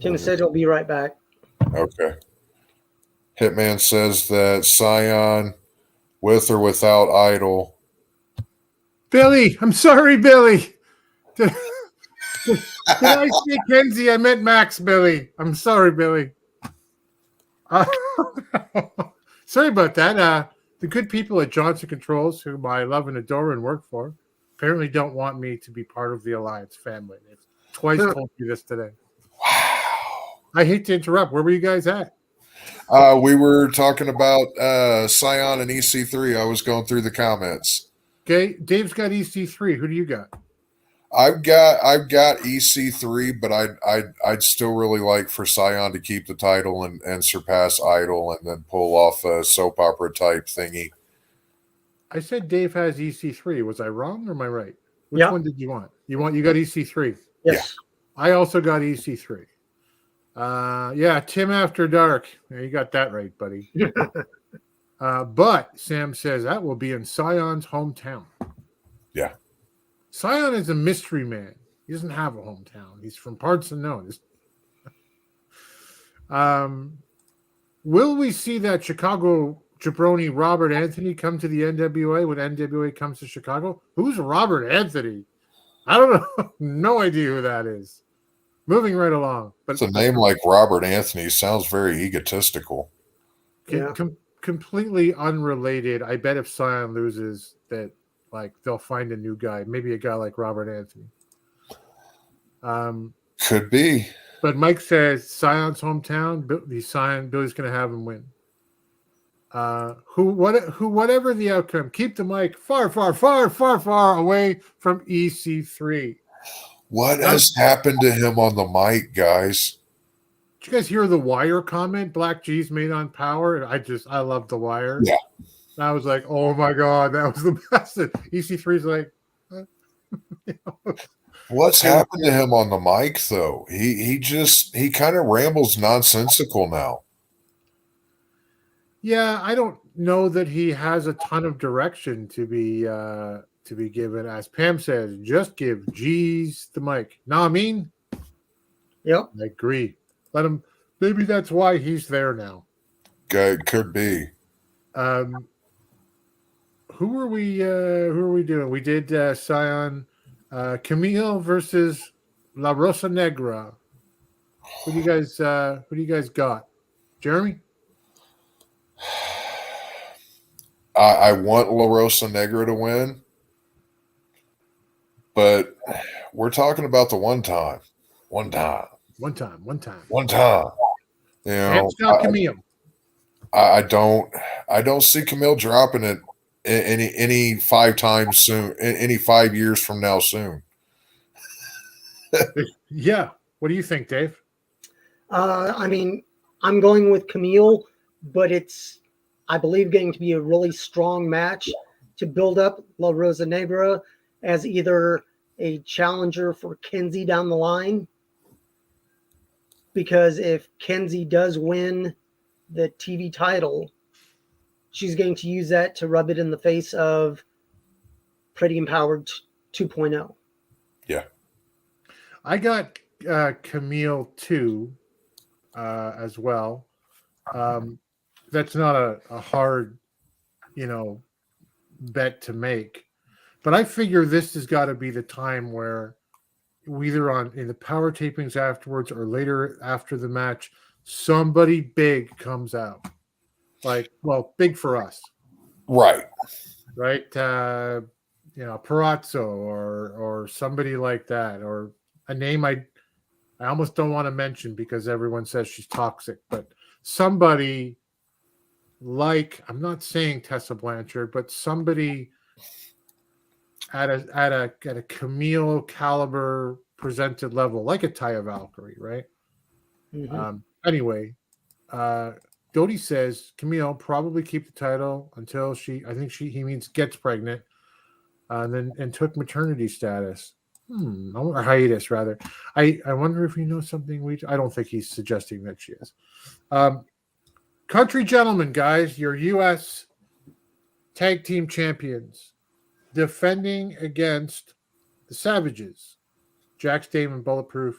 Tim said he'll be right back. Okay. Hitman says that Scion, with or without Idol. Billy, I'm sorry, Billy. Did I say Kenzie? I meant Max, Billy. I'm sorry, Billy. Sorry about that. The good people at Johnson Controls, whom I love and adore and work for, apparently don't want me to be part of the Alliance family. They've twice told me this today. Wow. I hate to interrupt. Where were you guys at? We were talking about Scion and EC3. I was going through the comments. Okay, Dave's got EC3. Who do you got? I've got EC3, but I'd still really like for Scion to keep the title and surpass Idol and then pull off a soap opera type thingy. I said Dave has EC3. Was I wrong or am I right? Which one did you want? You got EC3. Yes. Yeah. I also got EC3. Yeah, Tim After Dark. Yeah, you got that right, buddy. But Sam says that will be in Scion's hometown. Yeah. Scion is a mystery man. He doesn't have a hometown. He's from parts unknown. Will we see that Chicago jabroni Robert Anthony come to the NWA when NWA comes to Chicago? Who's Robert Anthony? I don't know. No idea who that is. Moving right along. But it's a name like Robert Anthony sounds very egotistical. Yeah. Completely unrelated. I bet if Scion loses that, like, they'll find a new guy, maybe a guy like Robert Anthony. Could be. But Mike says Scion's hometown. Billy's going to have him win. Whatever the outcome, keep the mic far, far, far, far, far away from EC3. What has happened to him on the mic, guys? Did you guys hear the Wire comment Black G's made on Power? I love the Wire. Yeah. I was like, oh my God, that was the best. EC3's like, What's happened to him on the mic, though? He kind of rambles nonsensical now. Yeah, I don't know that he has a ton of direction to be given. As Pam says, just give G's the mic. Know what I mean? Yep. I agree. Let him. Maybe that's why he's there now. Could be. Who are we doing? We did Scion, Camille versus La Rosa Negra. Who do you guys got? Jeremy? I want La Rosa Negra to win, but we're talking about the one time. One time. You know, Camille. I don't see Camille dropping it any 5 times soon, any 5 years from now soon. Yeah. What do you think, Dave? I mean, I'm going with Camille, but it's, I believe, going to be a really strong match to build up La Rosa Negra as either a challenger for Kenzie down the line. Because if Kenzie does win the TV title, she's going to use that to rub it in the face of Pretty Empowered 2.0. Yeah. I got Camille 2 as well. That's not a hard, bet to make. But I figure this has got to be the time where, either in the power tapings afterwards or later after the match, somebody big comes out. Like, well, big for us. Right. Right? Perazzo or somebody like that, or a name I almost don't want to mention because everyone says she's toxic, but somebody like, I'm not saying Tessa Blanchard, but somebody at a Camille caliber presented level, like a Taya Valkyrie, right? Mhm. Anyway, Dodie says Camille probably keep the title until he means gets pregnant, and took maternity status. Or hiatus rather. I wonder if he knows something I don't think he's suggesting that she is. Country gentlemen, guys, your U.S. tag team champions defending against the Savages, Jax Dave and Bulletproof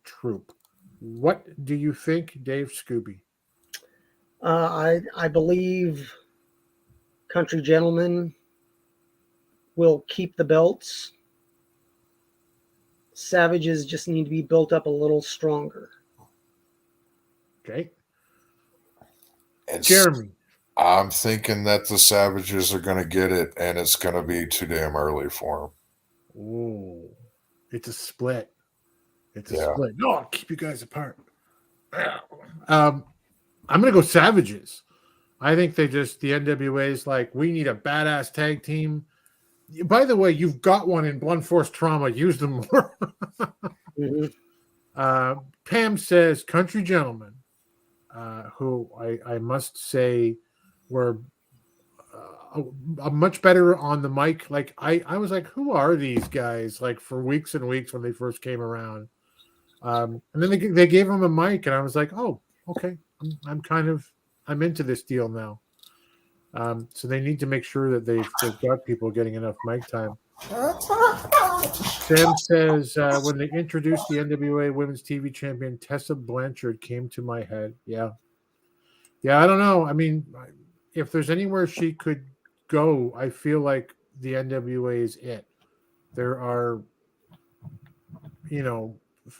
Troop. What do you think, Dave Scooby? I believe Country Gentlemen will keep the belts. Savages just need to be built up a little stronger. Okay. And Jeremy. I'm thinking that the Savages are going to get it, and it's going to be too damn early for them. Ooh, it's a split. Split. No, I'll keep you guys apart. I'm going to go Savages. I think the NWA is like, we need a badass tag team. By the way, you've got one in Blunt Force Trauma. Use them more. Mm-hmm. Pam says, Country Gentlemen, who I must say were much better on the mic. Like, I was like, who are these guys? Like, for weeks and weeks when they first came around. And then they gave them a mic, and I was like, oh, okay. I'm into this deal now. So they need to make sure that they've got people getting enough mic time. Sam says, when they introduced the NWA Women's TV Champion, Tessa Blanchard came to my head. Yeah, I don't know. I mean, if there's anywhere she could go, I feel like the NWA is it. There are,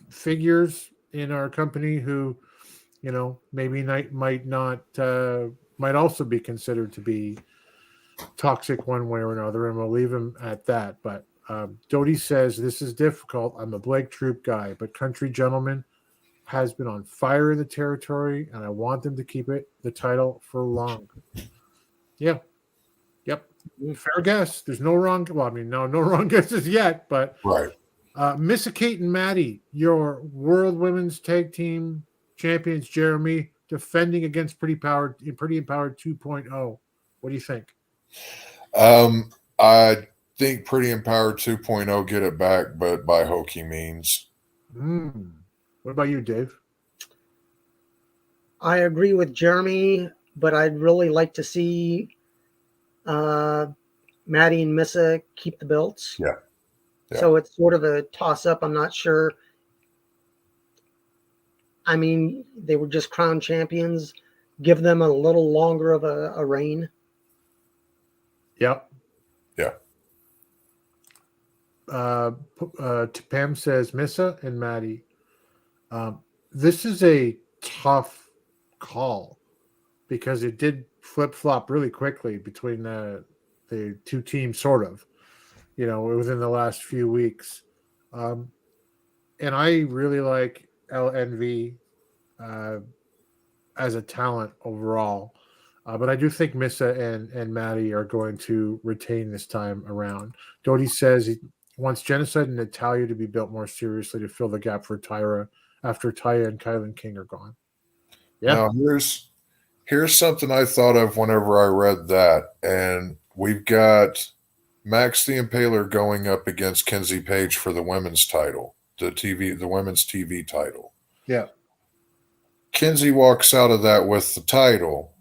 figures in our company who, maybe might also be considered to be toxic one way or another, and we'll leave him at that. But Dodie says, this is difficult. I'm a Blake Troop guy, but Country Gentleman has been on fire in the territory, and I want them to keep the title for long. Yeah. Yep. Fair guess. There's no wrong. Well, I mean, no wrong guesses yet, but right. Missa Kate and Maddie, your World Women's Tag Team Champions, Jeremy, defending against Pretty Empowered 2.0. What do you think? I think Pretty Empowered 2.0 get it back, but by hokey means. What about you, Dave? I agree with Jeremy, but I'd really like to see Maddie and Missa keep the belts. Yeah. So it's sort of a toss-up. I'm not sure. I mean, they were just crowned champions. Give them a little longer of a reign. Yep. Yeah. Pam says, Missa and Maddie. This is a tough call because it did flip-flop really quickly between the two teams, sort of, within the last few weeks. And I really like LNV as a talent overall. But I do think Missa and Maddie are going to retain this time around. Dodie says he wants Genocide and Natalia to be built more seriously to fill the gap for Tyra after Taya and Kylan King are gone. Yeah. Now, here's something I thought of whenever I read that. And we've got Max the Impaler going up against Kenzie Page for the women's title, the women's TV title. Yeah. Kenzie walks out of that with the title.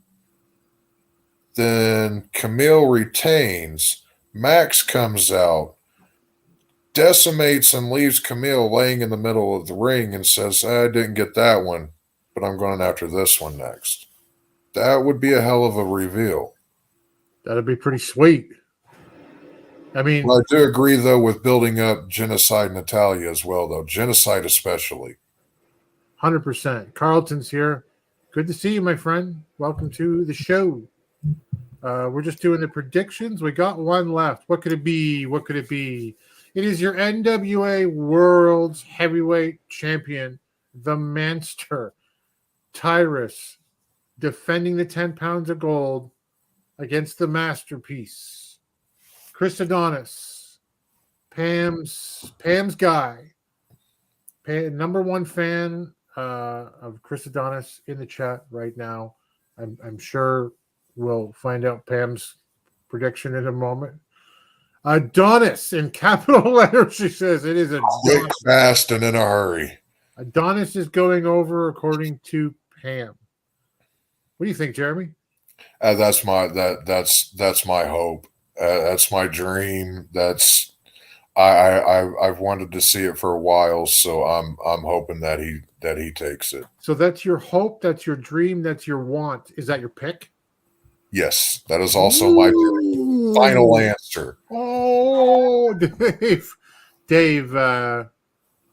Then Camille retains. Max comes out, decimates and leaves Camille laying in the middle of the ring and says, I didn't get that one, but I'm going after this one next. That would be a hell of a reveal. That'd be pretty sweet. I mean, Well, I do agree, though, with building up Genocide Natalia as well, though. Genocide especially. 100%. Carlton's here. Good to see you, my friend. Welcome to the show. We're just doing the predictions. We got one left. What could it be? What could it be? It is your NWA World's Heavyweight Champion, the Manster, Tyrus, defending the 10 pounds of gold against the Masterpiece, Chris Adonis, Pam's guy, number one fan of Chris Adonis in the chat right now. I'm sure we'll find out Pam's prediction in a moment. Adonis in capital letters, she says. It is Adonis. Quick, fast, and in a hurry. Adonis is going over according to Pam. What do you think, Jeremy? That's my hope. That's my dream. I've wanted to see it for a while, so I'm hoping that he takes it. So that's your hope, that's your dream, that's your want. Is that your pick? Yes, that is also my final answer. Oh, Dave,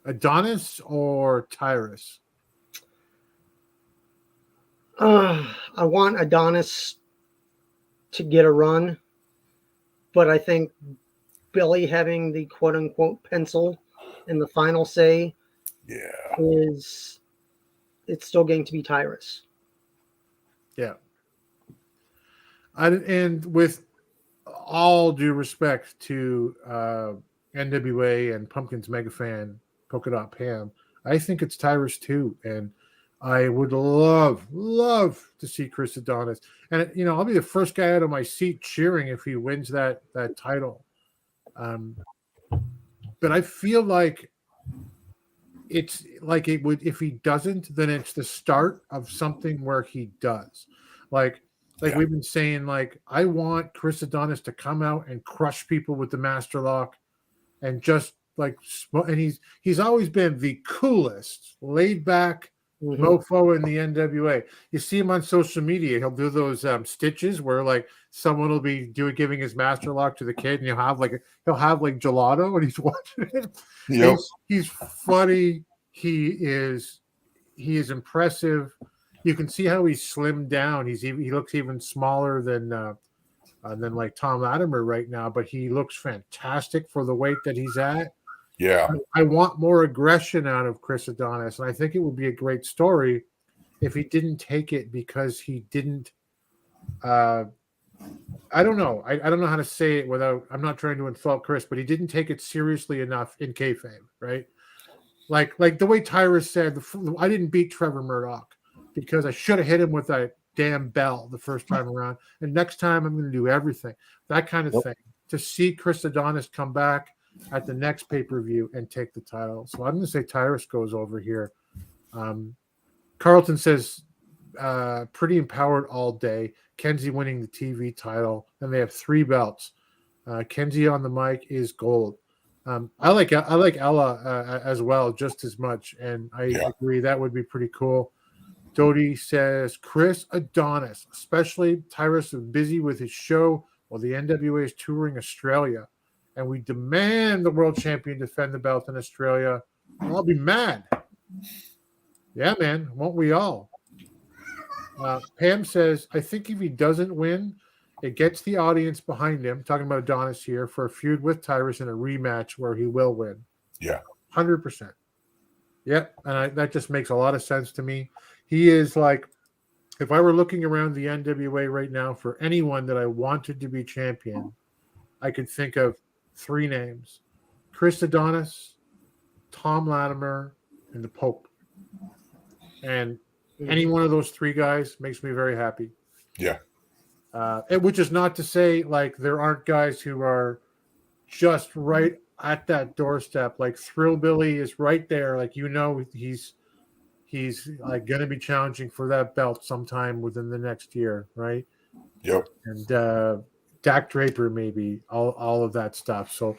Adonis or Tyrus? I want Adonis to get a run, but I think Billy having the quote unquote pencil in the final say, it's still going to be Tyrus. Yeah. And with all due respect to NWA and Pumpkin's mega fan, Polka Dot Pam, I think it's Tyrus too. And I would love to see Chris Adonis. And, I'll be the first guy out of my seat cheering if he wins that title. But I feel like it's like it would, if he doesn't, then it's the start of something where he does. Like we've been saying, like, I want Chris Adonis to come out and crush people with the Master Lock and just and he's always been the coolest, laid back mofo in the NWA. You see him on social media. He'll do those stitches where like someone will be giving his Master Lock to the kid, and he'll have gelato, and he's watching it. Yep. He's funny. He is impressive. You can see how he's slimmed down. He looks even smaller than like Tom Latimer right now, but he looks fantastic for the weight that he's at. Yeah. I want more aggression out of Chris Adonis, and I think it would be a great story if he didn't take it because he didn't. I don't know. I don't know how to say it without. I'm not trying to insult Chris, but he didn't take it seriously enough in kayfabe, right? Like the way Tyrus said, I didn't beat Trevor Murdoch because I should have hit him with that damn bell the first time around, and next time I'm going to do everything. That kind of thing. To see Chris Adonis come back at the next pay-per-view and take the title. So I'm going to say Tyrus goes over here. Carlton says pretty empowered all day. Kenzie winning the TV title, and they have 3 belts. Kenzie on the mic is gold. I like Ella as well, just as much, and I agree that would be pretty cool. Dodie says Chris Adonis, especially Tyrus is busy with his show while the NWA is touring Australia, and we demand the world champion defend the belt in Australia. I'll be mad. Yeah, man, won't we all? Pam says, I think if he doesn't win, it gets the audience behind him, talking about Adonis here, for a feud with Tyrus in a rematch where he will win. Yeah. 100%. Yep, and that just makes a lot of sense to me. He is like, if I were looking around the NWA right now for anyone that I wanted to be champion, I could think of 3 names: Chris Adonis, Tom Latimer, and the Pope. And any one of those 3 guys makes me very happy. Yeah. Which is not to say like there aren't guys who are just right at that doorstep. Like Thrillbilly is right there. Like, he's like going to be challenging for that belt sometime within the next year, right? Yep. And Dak Draper, maybe all of that stuff. So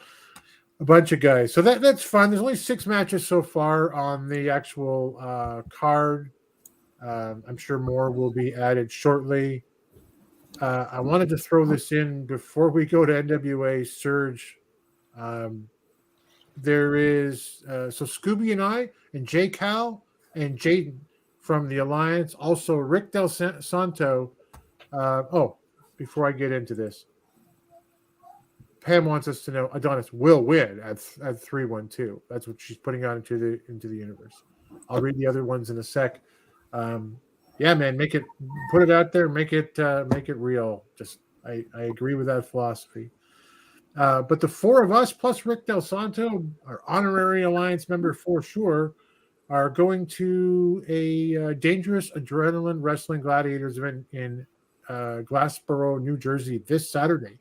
a bunch of guys. So that's fun. There's only 6 matches so far on the actual card. I'm sure more will be added shortly. I wanted to throw this in before we go to NWA Surge. There is so Scooby and I and J Cal and Jaden from the Alliance. Also Rick Del Santo. Before I get into this, Pam wants us to know Adonis will win at 3-1-2. That's what she's putting out into the universe. I'll read the other ones in a sec. Yeah, man, put it out there, make it real. Just I agree with that philosophy. But the four of us plus Rick Del Santo, our honorary Alliance member for sure, are going to a dangerous adrenaline wrestling gladiators event in Glassboro, New Jersey this Saturday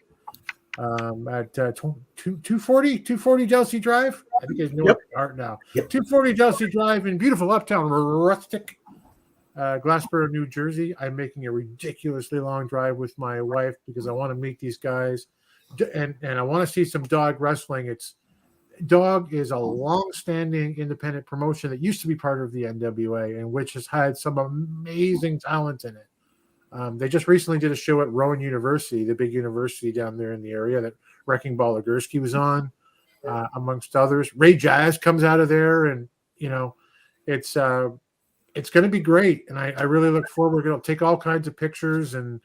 at 240 Delsey Drive. I think you guys know what they are now. 240 Delsey Drive in beautiful uptown rustic Glassboro, New Jersey. I'm making a ridiculously long drive with my wife because I want to meet these guys and I want to see some dog wrestling. Dog is a long-standing independent promotion that used to be part of the NWA and which has had some amazing talent in it. They just recently did a show at Rowan University, the big university down there in the area that Wrecking Ball Legursky was on, amongst others. Ray Jazz comes out of there, and it's going to be great. And I really look forward. We're going to take all kinds of pictures and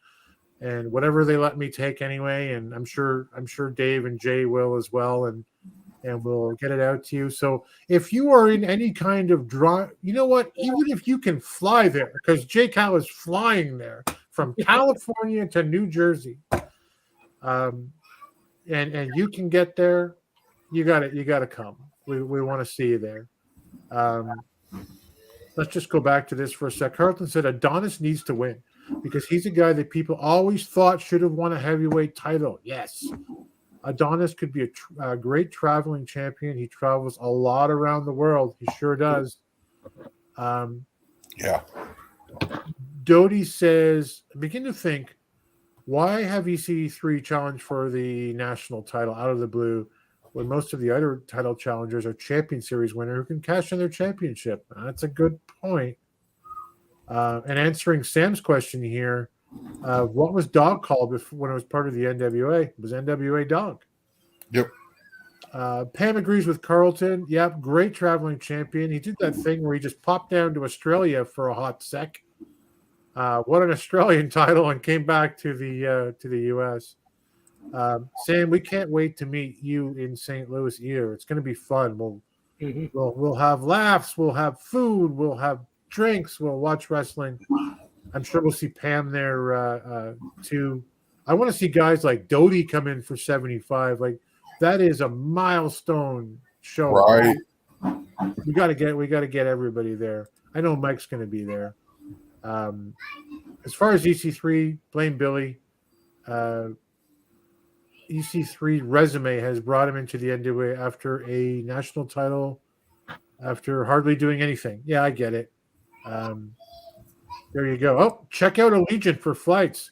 whatever they let me take anyway. And I'm sure Dave and Jay will as well, and we'll get it out to you. So if you are in any kind of draw, you know what? Even if you can fly there, because J Cal is flying there from California to New Jersey, and you can get there, you got to come. We want to see you there. Let's just go back to this for a sec. Carlton said Adonis needs to win because he's a guy that people always thought should have won a heavyweight title. Yes. Adonis could be a great traveling champion. He travels a lot around the world. He sure does. Yeah. Doty says, begin to think, why have EC3 challenge for the national title out of the blue when most of the other title challengers are champion series winner who can cash in their championship? That's a good point. And answering Sam's question here, what was Dog called when it was part of the NWA? It was NWA Dog. Yep. Pam agrees with Carlton. Yep, great traveling champion. He did that thing where he just popped down to Australia for a hot sec. Won an Australian title and came back to the US. Sam, we can't wait to meet you in St. Louis either. It's going to be fun. We'll have laughs. We'll have food. We'll have drinks. We'll watch wrestling. I'm sure we'll see Pam there too. I want to see guys like Doty come in for 75. Like that is a milestone show. Right. We got to get everybody there. I know Mike's going to be there. As far as EC3, blame Billy. EC3 resume has brought him into the NWA after a national title, after hardly doing anything. Yeah, I get it. There you go. Oh, check out Allegiant for flights.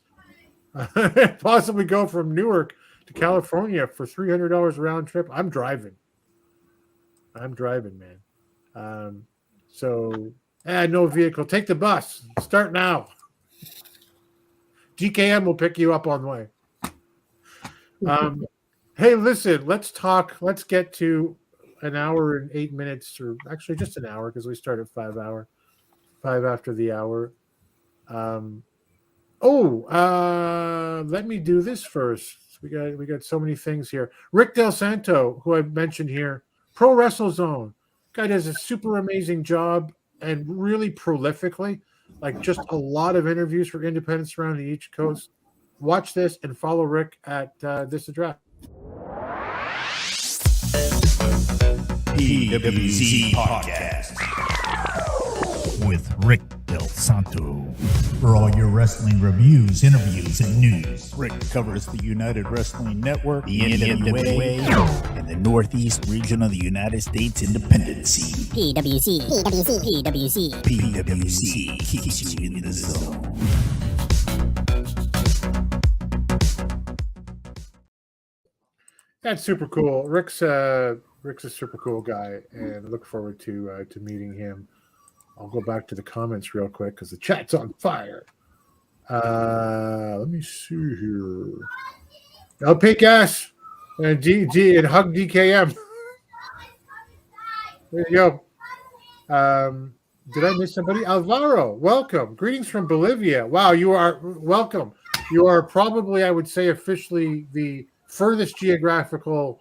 Possibly go from Newark to California for $300 round trip. I'm driving, man. No vehicle. Take the bus. Start now. GKM will pick you up on the way. Hey, listen, let's talk. Let's get to an hour and 8 minutes, or actually just an hour because we start at 5 after the hour. Let me do this first. We got so many things here. Rick Del Santo, who I mentioned here, Pro WrestleZone. Guy does a super amazing job and really prolifically, like just a lot of interviews for independents around the East Coast. Watch this and follow Rick at this address. PWZ Podcast with Rick Del Santo. For all your wrestling reviews, interviews, and news, Rick covers the United Wrestling Network, the NWA, and the Northeast region of the United States independent scene. PWZ keeps you in the zone. That's super cool. Rick's a super cool guy, and I look forward to meeting him. I'll go back to the comments real quick because the chat's on fire. Let me see here. I'll pay gas and and hug DKM. There you go. Did I miss somebody? Alvaro, welcome. Greetings from Bolivia. Wow, you are welcome. You are probably, I would say, officially the furthest geographical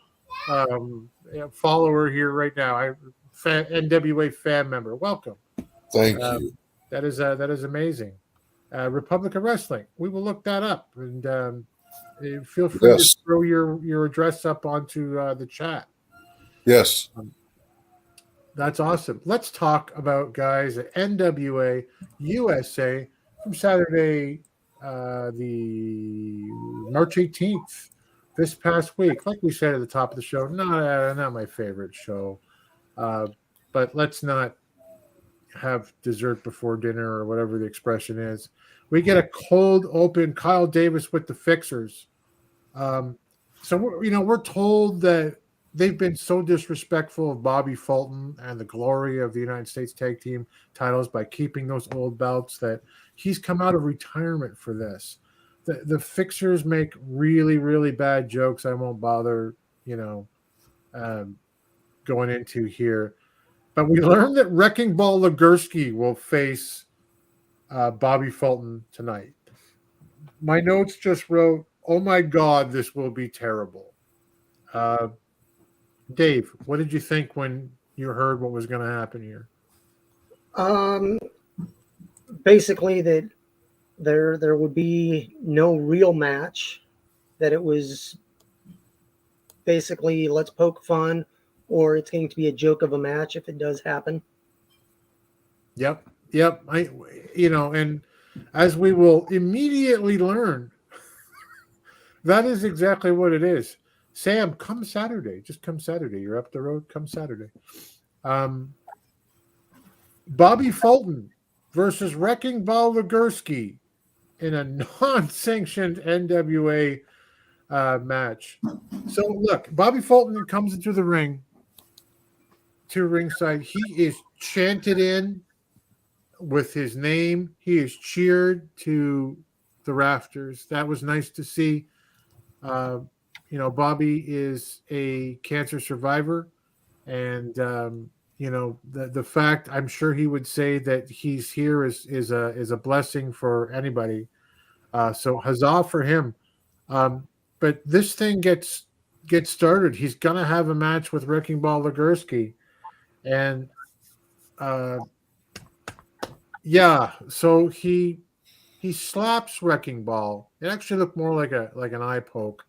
follower here right now. NWA fan member. Welcome. Thank you. That is amazing. Republic of Wrestling. We will look that up, and feel free to throw your address up onto the chat. Yes. That's awesome. Let's talk about guys at NWA USA from Saturday, the March 18th, this past week. Like we said at the top of the show, not my favorite show, but let's not have dessert before dinner or whatever the expression is. We get a cold open. Kyle Davis with the Fixers. So we're told that they've been so disrespectful of Bobby Fulton and the glory of the United States Tag Team titles by keeping those old belts that he's come out of retirement for this. The Fixers make really, really bad jokes. I won't bother, going into here. But we learned that Wrecking Ball Legursky will face Bobby Fulton tonight. My notes just wrote, "Oh my God, this will be terrible." Dave, what did you think when you heard what was going to happen here? Basically that there would be no real match, that it was basically let's poke fun, or it's going to be a joke of a match if it does happen. Yep. And as we will immediately learn, that is exactly what it is. Sam, come Saturday. Just come Saturday. You're up the road. Come Saturday. Bobby Fulton versus Wrecking Ball Legursky in a non-sanctioned NWA match. So, look, Bobby Fulton comes into the ring to ringside. He is chanted in with his name. He is cheered to the rafters. That was nice to see. Bobby is a cancer survivor, and the fact, I'm sure he would say that he's here is a blessing for anybody. So huzzah for him. But this thing gets started. He's gonna have a match with Wrecking Ball Legursky, and so he slaps Wrecking Ball. It actually looked more like an eye poke,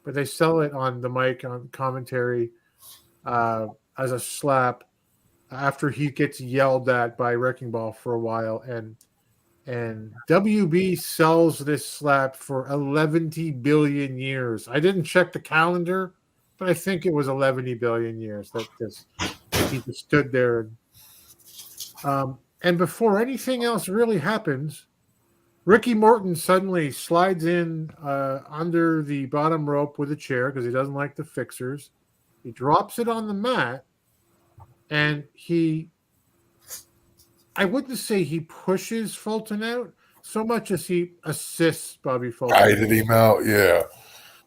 but they sell it on the mic on commentary as a slap after he gets yelled at by Wrecking Ball for a while, and WB sells this slap for 11 billion years. I didn't check the calendar, but I think it was 11 billion years that he just stood there. And before anything else really happens, Ricky Morton suddenly slides in under the bottom rope with a chair because he doesn't like the Fixers. He drops it on the mat, and I wouldn't say he pushes Fulton out so much as he assists Bobby Fulton. Guided him out, yeah.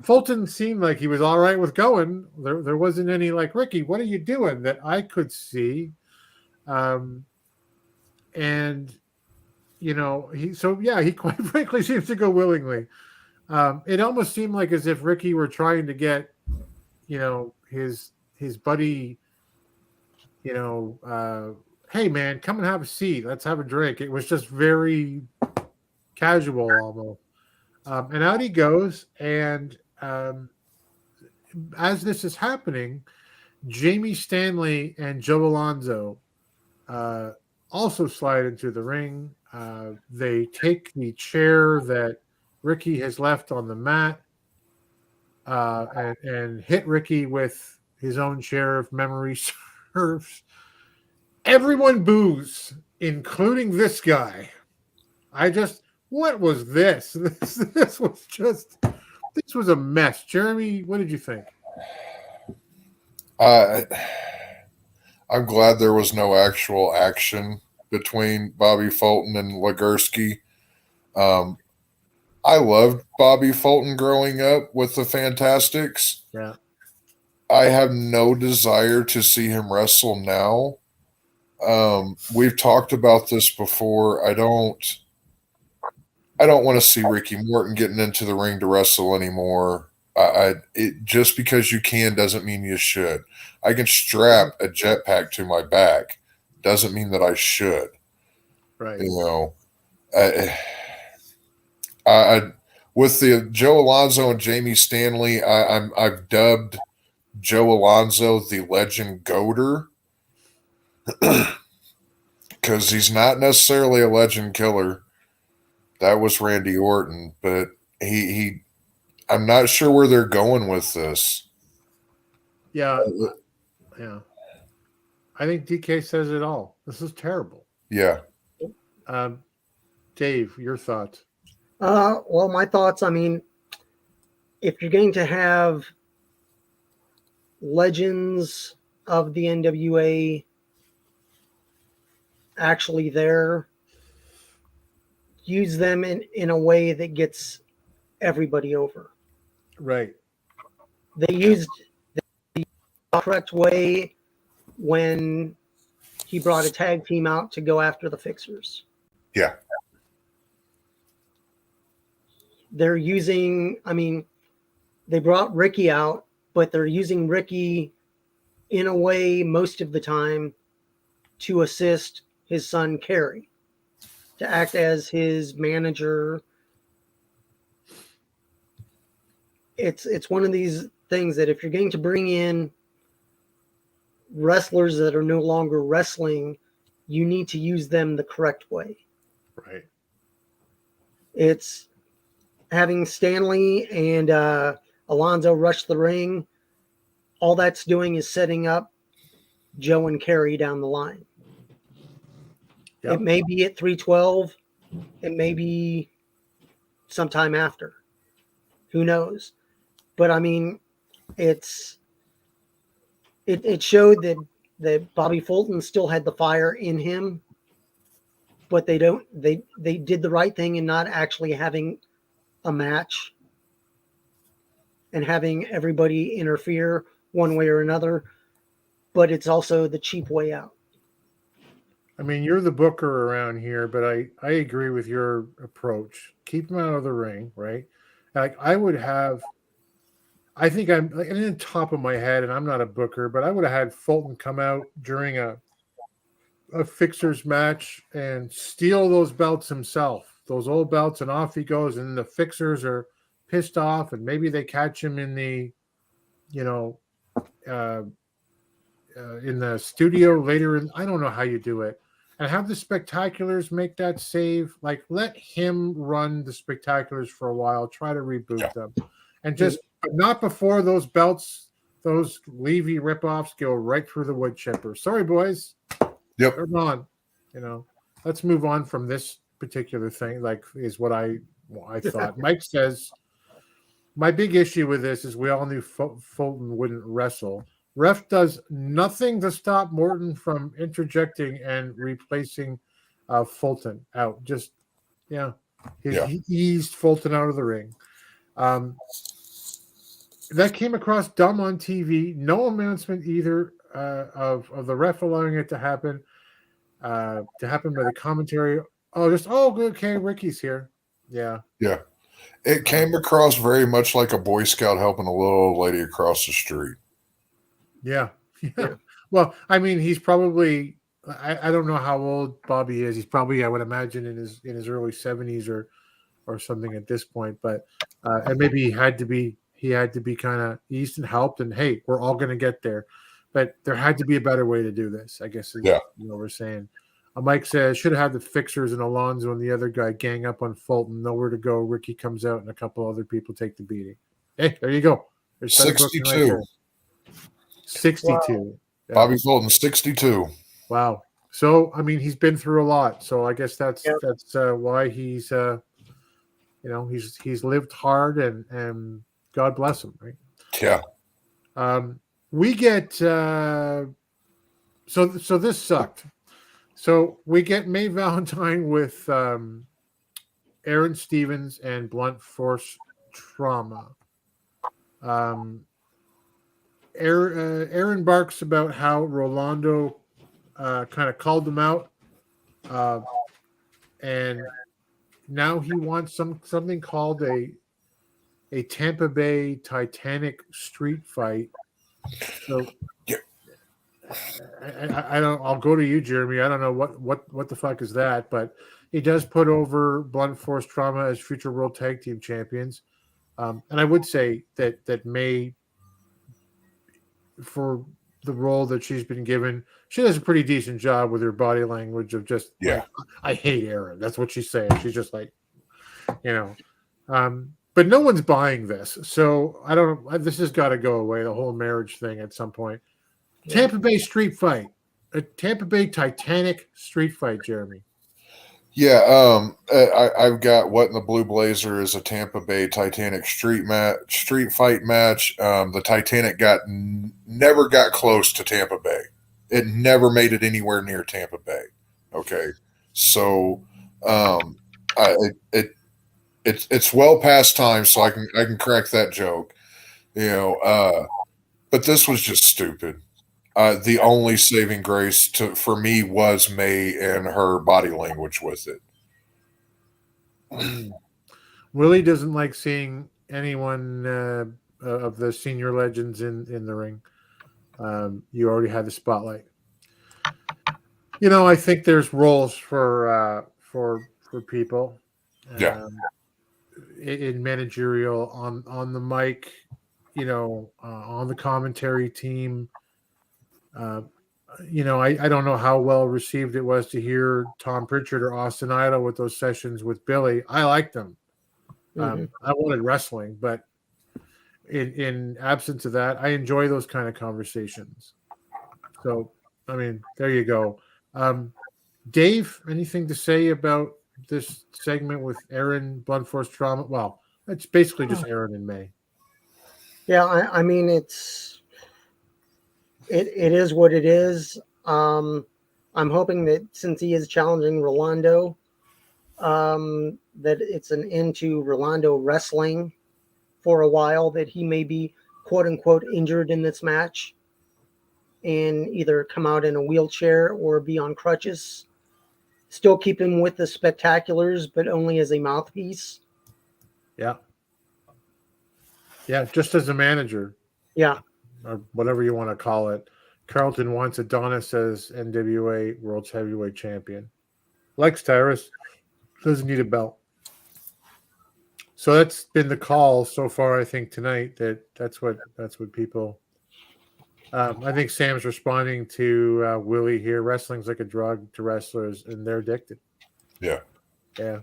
Fulton seemed like he was all right with going. There wasn't any like, Ricky, what are you doing that I could see? He quite frankly seems to go willingly. It almost seemed like as if Ricky were trying to get, his buddy, hey man, come and have a seat. Let's have a drink. It was just very casual almost. And out he goes. And as this is happening, Jamie Stanley and Joe Alonzo also slide into the ring. They take the chair that Ricky has left on the mat and hit Ricky with his own share of memory serves. Everyone boos, including this guy. What was this? This was a mess. Jeremy, what did you think? I'm glad there was no actual action between Bobby Fulton and Legursky. I loved Bobby Fulton growing up with the Fantastics. Yeah. I have no desire to see him wrestle now. We've talked about this before. I don't want to see Ricky Morton getting into the ring to wrestle anymore. Just because you can doesn't mean you should. I can strap a jetpack to my back. Doesn't mean that I should. Right. You know, with the Joe Alonzo and Jamie Stanley, I've dubbed Joe Alonzo the Legend Goater because he's not necessarily a legend killer. That was Randy Orton, but I'm not sure where they're going with this. Yeah. Yeah. I think DK says it all. This is terrible. Yeah. Dave, your thoughts? Well, my thoughts, I mean, if you're going to have legends of the NWA actually there, use them in a way that gets everybody over. Right. They used the correct way when he brought a tag team out to go after the Fixers. Yeah. They're using, I mean, they brought Ricky out, but they're using Ricky in a way most of the time to assist his son Kerry, to act as his manager. It's one of these things that if you're going to bring in wrestlers that are no longer wrestling, you need to use them the correct way. Right. It's having Stanley and Alonzo rush the ring. All that's doing is setting up Joe and Kerry down the line. Yep. It may be at 312. It may be sometime after. Who knows? But I mean, it showed that Bobby Fulton still had the fire in him, but they did the right thing in not actually having a match and having everybody interfere one way or another, but it's also the cheap way out. I mean, you're the booker around here, but I agree with your approach. Keep him out of the ring, right? Like I think I'm like in the top of my head, and I'm not a booker, but I would have had Fulton come out during a Fixers match and steal those belts himself, those old belts, and off he goes. And the Fixers are pissed off, and maybe they catch him in the, in the studio later. I don't know how you do it. And have the Spectaculars make that save. Like, let him run the Spectaculars for a while, try to reboot them. And just but not before those belts, those Levy ripoffs go right through the wood chipper. Sorry, boys. Yep. They're gone. Let's move on from this particular thing, like, is what I thought. Mike says, my big issue with this is we all knew Fulton wouldn't wrestle. Ref does nothing to stop Morton from interjecting and replacing Fulton out. He eased Fulton out of the ring. That came across dumb on TV. No announcement either of the ref allowing it to happen by the commentary. Okay, Ricky's here. Yeah. Yeah. It came across very much like a Boy Scout helping a little old lady across the street. Yeah. Well, I mean, he's probably I don't know how old Bobby is. He's probably, I would imagine, in his early 70s or something at this point. But and maybe he had to be kind of eased and helped. And hey, we're all going to get there. But there had to be a better way to do this, I guess. Is what we're saying. Mike says should have had the Fixers and Alonzo and the other guy gang up on Fulton. Nowhere to go. Ricky comes out and a couple other people take the beating. Hey, there you go. There's 62. 62. Wow. Yeah. Bobby Fulton, 62. Wow. So, I mean, he's been through a lot. So I guess that's why he's he's lived hard and God bless him, right? Yeah. We get so this sucked. So we get Mae Valentine with Aaron Stevens and Blunt Force Trauma. Aaron barks about how Rolando kind of called them out, and now he wants something called a Tampa Bay Titanic street fight. So I don't. I'll go to you, Jeremy. I don't know what the fuck is that, but he does put over Blunt Force Trauma as future World Tag Team Champions, and I would say that May, for the role that she's been given, she does a pretty decent job with her body language of just like, I hate Aaron. That's what she's saying. She's just like, but no one's buying this, so I don't. This has got to go away. The whole marriage thing at some point. Tampa Bay street fight, a Tampa Bay Titanic street fight, Jeremy. Yeah, I've got What in the Blue Blazer is a Tampa Bay Titanic street fight match. The Titanic never got close to Tampa Bay. It never made it anywhere near Tampa Bay. Okay, so it's well past time, so I can crack that joke, but this was just stupid. The only saving grace for me was May and her body language with it. Willie doesn't like seeing anyone of the senior legends in the ring. You already had the spotlight. I think there's roles for people. In managerial, on the mic, on the commentary team. I don't know how well received it was to hear Tom Pritchard or Austin Idol with those sessions with Billy. I liked them. I wanted wrestling, but in absence of that, I enjoy those kind of conversations. So, there you go. Dave, anything to say about this segment with Aaron, Blunt Force Trauma? Well, it's basically just Aaron and May. Yeah, It is what it is. I'm hoping that since he is challenging Rolando, that it's an end to Rolando wrestling for a while, that he may be quote unquote injured in this match and either come out in a wheelchair or be on crutches. Still keep him with the Spectaculars, but only as a mouthpiece. Yeah. Yeah, just as a manager. Yeah. Or whatever you want to call it. Carlton wants Adonis as NWA World Heavyweight Champion. Likes Tyrus, doesn't need a belt. So that's been the call so far, I think, tonight. That's what people. I think Sam's responding to Willie here. Wrestling's like a drug to wrestlers, and they're addicted. Yeah. Yeah.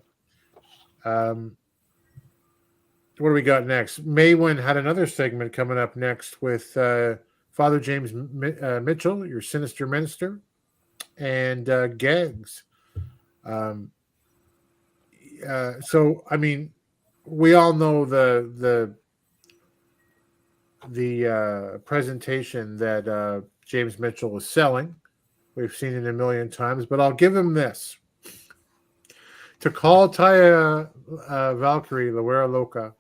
What do we got next? Maywin had another segment coming up next with Father James Mitchell, your sinister minister, and Gags. So, we all know the presentation that James Mitchell is selling. We've seen it a million times, but I'll give him this. To call Taya Valkyrie La Loca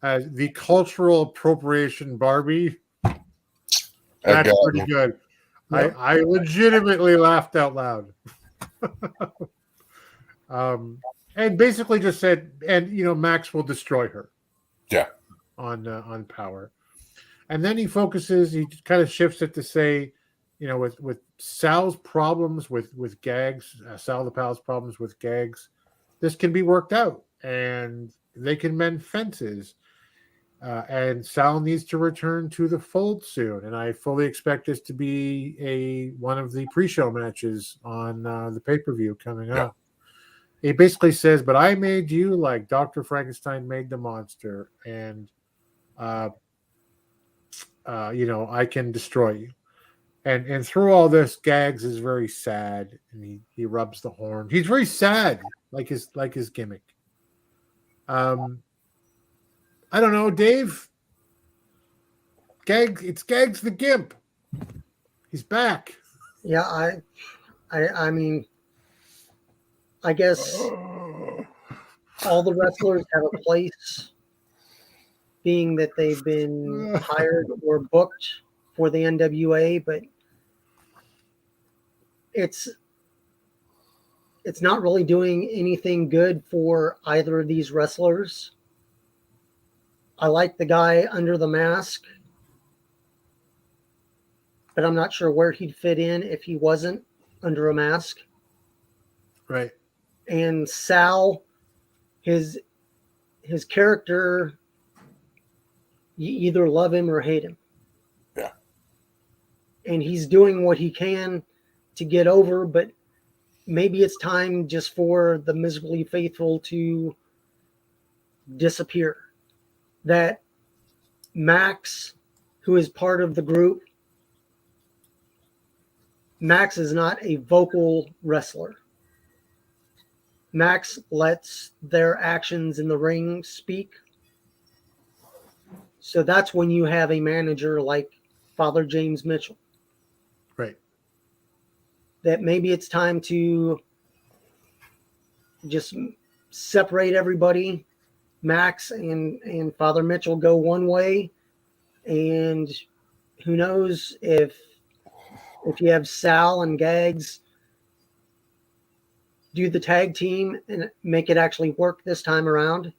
as the cultural appropriation Barbie, that's pretty good. Yeah. I legitimately laughed out loud. And basically just said, Max will destroy her. Yeah. On Power. And then he kind of shifts it to say, with Sal's problems with Gags, Sal the Pal's problems with Gags, this can be worked out and they can mend fences. And Sal needs to return to the fold soon. And I fully expect this to be one of the pre-show matches on the pay-per-view coming up. He basically says, but I made you like Dr. Frankenstein made the monster. And, I can destroy you. And through all this, Gags is very sad. And he rubs the horn. He's very sad, like his gimmick. I don't know, Dave. It's Gags the Gimp. He's back. Yeah, I guess all the wrestlers have a place, being that they've been hired or booked for the NWA, but it's not really doing anything good for either of these wrestlers. I like the guy under the mask, but I'm not sure where he'd fit in if he wasn't under a mask. Right. And Sal, his character, you either love him or hate him. Yeah. And he's doing what he can to get over, but maybe it's time just for the miserably faithful to disappear. That Max, who is part of the group, Max is not a vocal wrestler. Max lets their actions in the ring speak. So that's when you have a manager like Father James Mitchell. Right. That maybe it's time to just separate everybody. Max and Father Mitchell go one way, and who knows if you have Sal and Gags do the tag team and make it actually work this time around.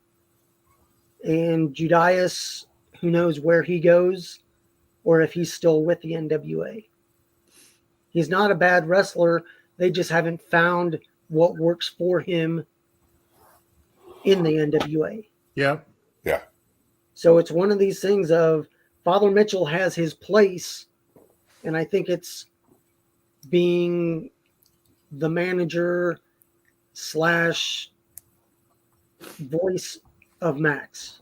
And Judas, who knows where he goes or if he's still with the NWA. He's not a bad wrestler. They just haven't found what works for him in the NWA. Yeah. Yeah. So it's one of these things of Father Mitchell has his place, and I think it's being the manager / voice of Max.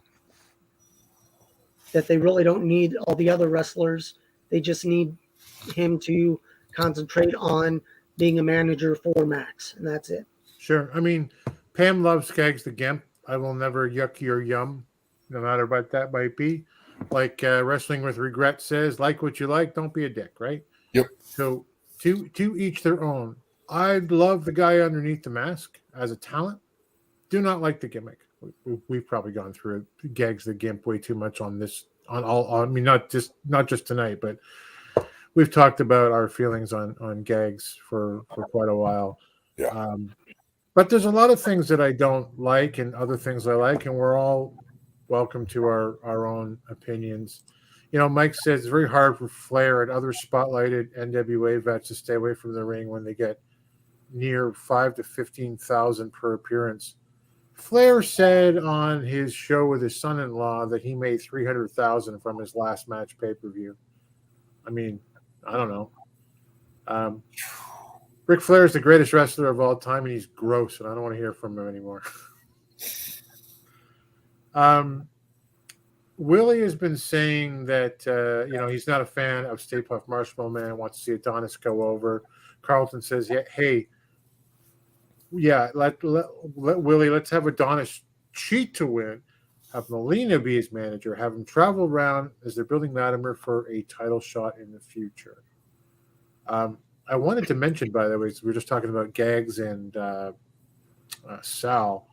That they really don't need all the other wrestlers. They just need him to concentrate on being a manager for Max, and that's it. Sure. I mean, Pam loves Skaggs the Gimp. I will never yuck your yum, no matter what that might be. Like Wrestling with Regret says, like what you like, don't be a dick, right? Yep. So to each their own. I love the guy underneath the mask as a talent. Do not like the gimmick. We've probably gone through it. Gags the Gimp way too much on this. I mean, not just tonight, but we've talked about our feelings on Gags for quite a while. Yeah. But there's a lot of things that I don't like and other things I like, and we're all welcome to our own opinions. You know, Mike says it's very hard for Flair and other spotlighted NWA vets to stay away from the ring when they get near 5,000 to 15,000 per appearance. Flair said on his show with his son-in-law that he made 300,000 from his last match pay-per-view. I mean, I don't know. Ric Flair is the greatest wrestler of all time, and he's gross, and I don't want to hear from him anymore. Willie has been saying that he's not a fan of Stay Puft Marshmallow Man, wants to see Adonis go over. Carlton says, let Willie, let's have Adonis cheat to win, have Melina be his manager, have him travel around as they're building Latimer for a title shot in the future. I wanted to mention, by the way, we were just talking about Gags and Sal.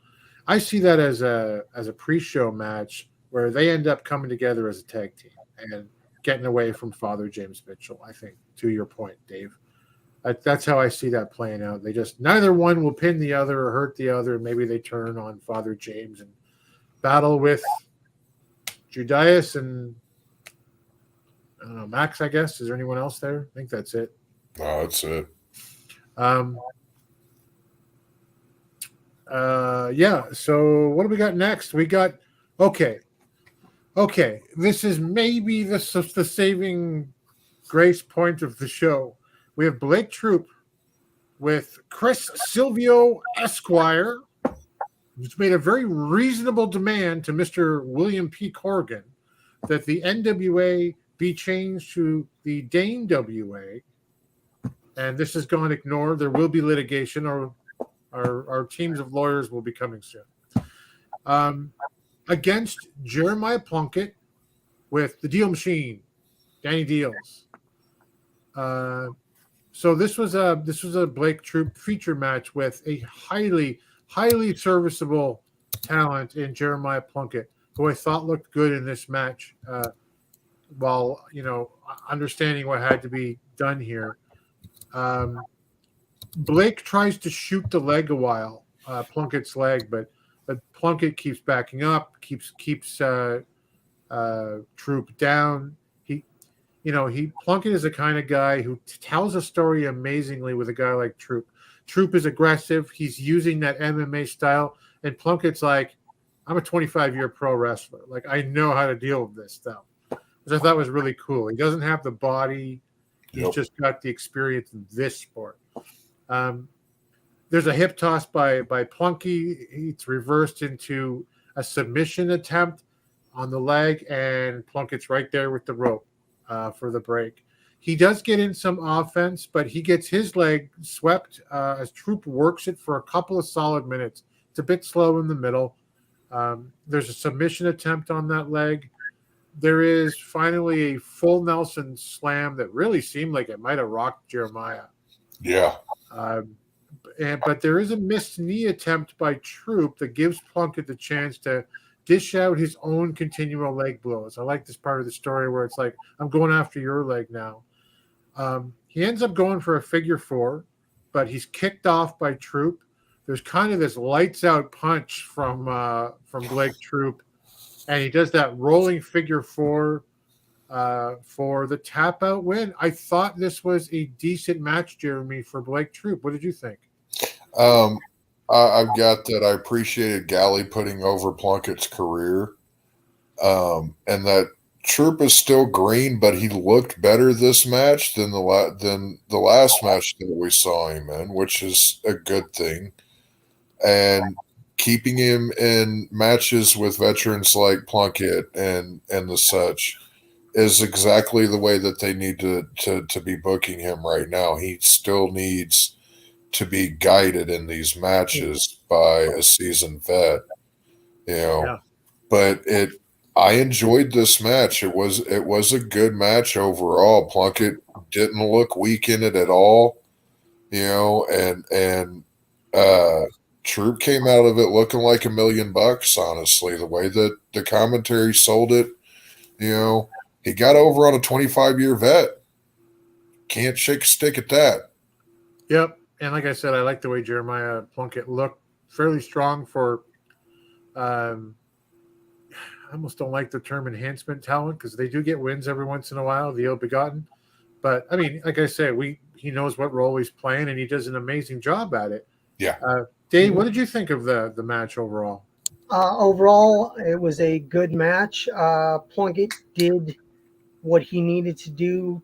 I see that as a pre-show match where they end up coming together as a tag team and getting away from Father James Mitchell, I think, to your point, Dave. That's how I see that playing out. They just, neither one will pin the other or hurt the other. Maybe they turn on Father James and battle with Judas and, I don't know, Max, I guess. Is there anyone else there? I think that's it. No, that's it. So what do we got next? We got, okay. This is maybe the saving grace point of the show. We have Blake Troop with Chris Silvio Esquire, who's made a very reasonable demand to Mr. William P. Corrigan that the NWA be changed to the Dane WA. And this has gone ignored. There will be litigation, or our teams of lawyers will be coming soon. Against Jeremiah Plunkett with the Deal Machine, Danny Deals. So this was a Blake Troop feature match with a highly serviceable talent in Jeremiah Plunkett, who I thought looked good in this match, while, understanding what had to be done here. Blake tries to shoot the leg a while, Plunkett's leg, but Plunkett keeps backing up, keeps Troop down. Plunkett is the kind of guy who tells a story amazingly with a guy like Troop. Troop is aggressive. He's using that MMA style, and Plunkett's like, I'm a 25-year pro wrestler. Like, I know how to deal with this stuff, which I thought was really cool. He doesn't have the body. He's just got the experience in this sport. There's a hip toss by Plunky. It's reversed into a submission attempt on the leg, and Plunkett's right there with the rope for the break. He does get in some offense, but he gets his leg swept as Troop works it for a couple of solid minutes. It's a bit slow in the middle. There's a submission attempt on that leg. There is finally a full Nelson slam that really seemed like it might have rocked Jeremiah. Yeah. But there is a missed knee attempt by Troop that gives Plunkett the chance to dish out his own continual leg blows. I like this part of the story where it's like, I'm going after your leg now. He ends up going for a figure four, but he's kicked off by Troop. There's kind of this lights out punch from Blake Troop, and he does that rolling figure four for the tap out win. I thought this was a decent match, Jeremy, for Blake Troop. What did you think? I've got that. I appreciated Galley putting over Plunkett's career, and that Troop is still green, but he looked better this match than the last match that we saw him in, which is a good thing. And keeping him in matches with veterans like Plunkett and the such is exactly the way that they need to be booking him right now. He still needs to be guided in these matches by a seasoned vet, But I enjoyed this match. It was a good match overall. Plunkett didn't look weak in it at all, and Troop came out of it looking like $1 million, honestly, the way that the commentary sold it. He got over on a 25-year vet. Can't shake a stick at that. Yep. And like I said, I like the way Jeremiah Plunkett looked fairly strong for I almost don't like the term enhancement talent because they do get wins every once in a while, the ill-begotten. But, I mean, like I said, he knows what role he's playing, and he does an amazing job at it. Yeah. Dave, what did you think of the match overall? Overall, it was a good match. Plunkett did what he needed to do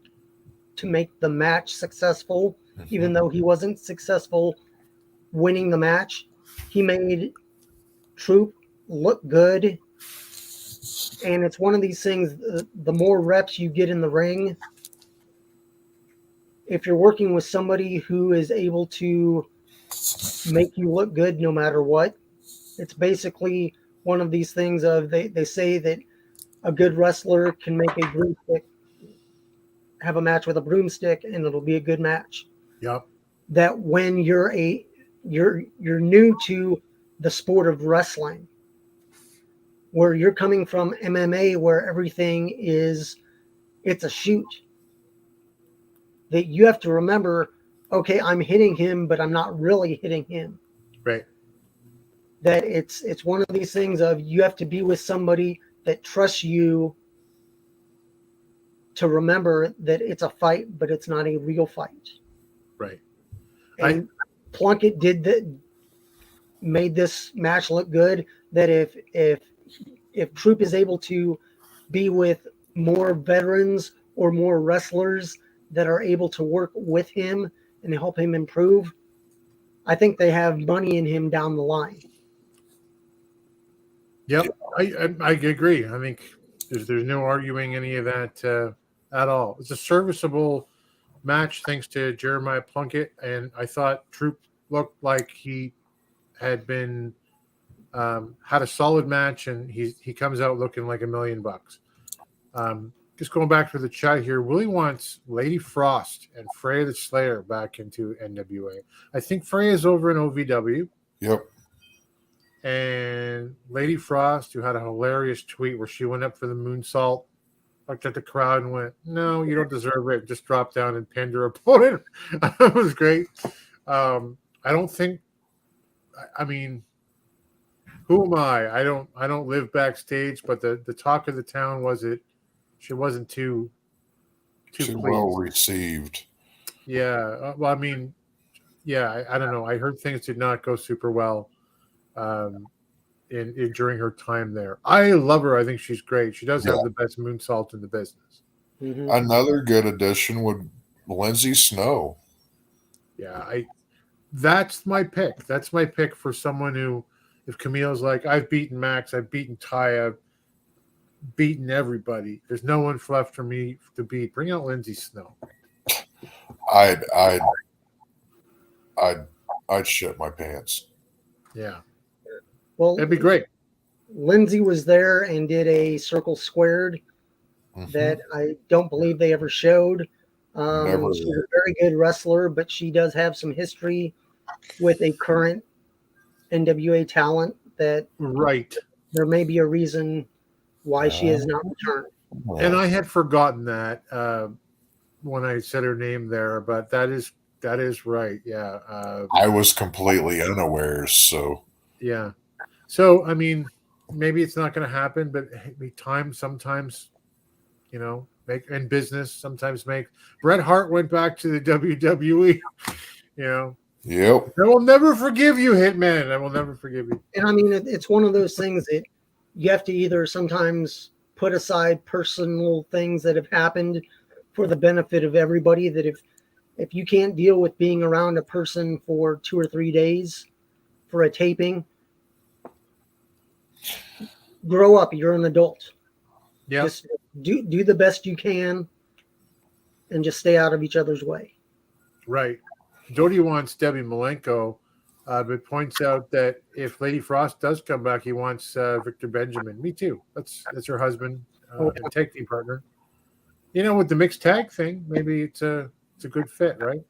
to make the match successful, even though he wasn't successful winning the match. He made Troop look good. And it's one of these things, the more reps you get in the ring, if you're working with somebody who is able to make you look good no matter what, it's basically one of these things of they say that a good wrestler can make a broomstick, have a match with a broomstick, and it'll be a good match. Yep. That when you're new to the sport of wrestling, where you're coming from MMA, where everything it's a shoot, that you have to remember, okay, I'm hitting him, but I'm not really hitting him. Right. That it's one of these things of you have to be with somebody that trusts you to remember that it's a fight, but it's not a real fight. Right. And Plunkett made this match look good. That if Troop is able to be with more veterans or more wrestlers that are able to work with him and help him improve, I think they have money in him down the line. Yep, I agree. I think there's no arguing any of that at all. It's a serviceable match thanks to Jeremiah Plunkett, and I thought Troop looked like he had been had a solid match, and he comes out looking like $1 million. Just going back to the chat here, Willie wants Lady Frost and Freya the Slayer back into NWA. I think Freya's over in OVW. Yep. and Lady Frost, who had a hilarious tweet where she went up for the moonsault, looked at the crowd and went, "No, you don't deserve it." Just dropped down and pinned her opponent. It was great. I don't think. I mean, who am I? I don't live backstage, but the talk of the town was she wasn't too well received. Yeah. Well, I mean, yeah, I don't know. I heard things did not go super well during her time there. I love her. I think she's great. She does have the best moonsault in the business. Mm-hmm. Another good addition would Lindsay Snow. Yeah, that's my pick. That's my pick for someone who, if Camille's like, I've beaten Max, I've beaten Ty, I've beaten everybody. There's no one left for me to beat. Bring out Lindsay Snow. I'd shit my pants. Yeah. Well, that'd be great. Lindsay was there and did a circle squared that I don't believe they ever showed. She's a very good wrestler, but she does have some history with a current NWA talent that there may be a reason why she has not returned. And I had forgotten that when I said her name there, but that is right. Yeah. I was completely unaware. So yeah. So I mean, maybe it's not going to happen, but time sometimes, make in business sometimes make. Bret Hart went back to the WWE. Yep. I will never forgive you, Hitman. I will never forgive you. And I mean, it's one of those things that you have to either sometimes put aside personal things that have happened for the benefit of everybody. That if you can't deal with being around a person for 2 or 3 days for a taping, grow up. You're an adult. Yeah. Just do the best you can and just stay out of each other's way. Right. Jody wants Debbie Malenko, but points out that if Lady Frost does come back, he wants Victor Benjamin. Me too. That's her husband and tag team partner. With the mixed tag thing, maybe it's a good fit, right?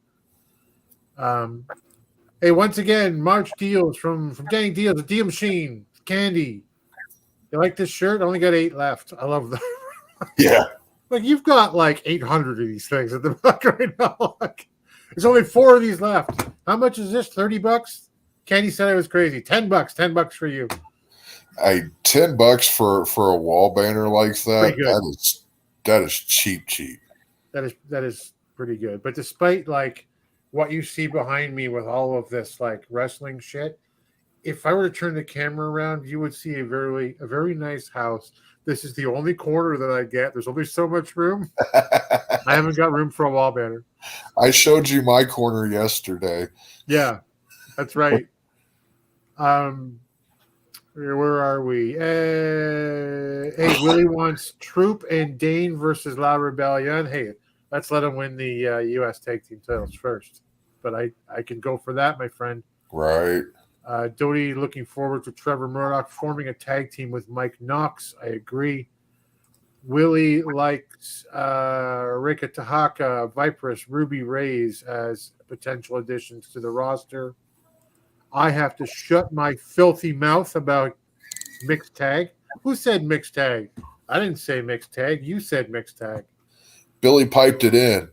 Hey, once again, March Deals from Danny Deals, the Deal Machine, Candy. You like this shirt? I only got 8 left. I love that. Yeah. Like you've got like 800 of these things at the back right now. Like, there's only 4 of these left. How much is this? $30? Candy said I was crazy. $10. $10 for you. Hey, $10 for a wall banner like that. That is cheap. That is pretty good. But despite like what you see behind me with all of this like wrestling shit, if I were to turn the camera around, you would see a very nice house. This is the only corner that I get. There's only so much room. I haven't got room for a wall banner. I showed you my corner yesterday. Yeah, that's right. Where are we? Hey, Willie wants Troop and Dane versus La Rebellion. Hey, let's let him win the U.S. Tag Team titles first. But I can go for that, my friend. Right. Doty looking forward to Trevor Murdoch forming a tag team with Mike Knox. I agree. Willie likes Rika Tahaka, Viperous, Ruby Reyes as potential additions to the roster. I have to shut my filthy mouth about mixed tag. Who said mixed tag? I didn't say mixed tag. You said mixed tag. Billy piped it in.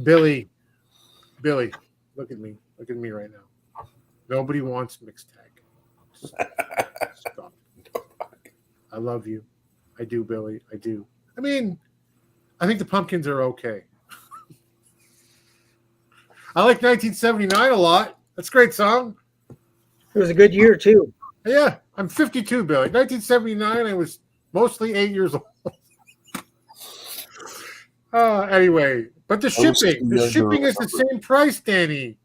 Billy, look at me. Look at me right now. Nobody wants mixed tag. Stop. I love you. I do, Billy. I do. I mean, I think the Pumpkins are okay. I like 1979 a lot. That's a great song. It was a good year, too. Yeah, I'm 52, Billy. 1979, I was mostly 8 years old. Anyway, but the shipping is the same price, Danny.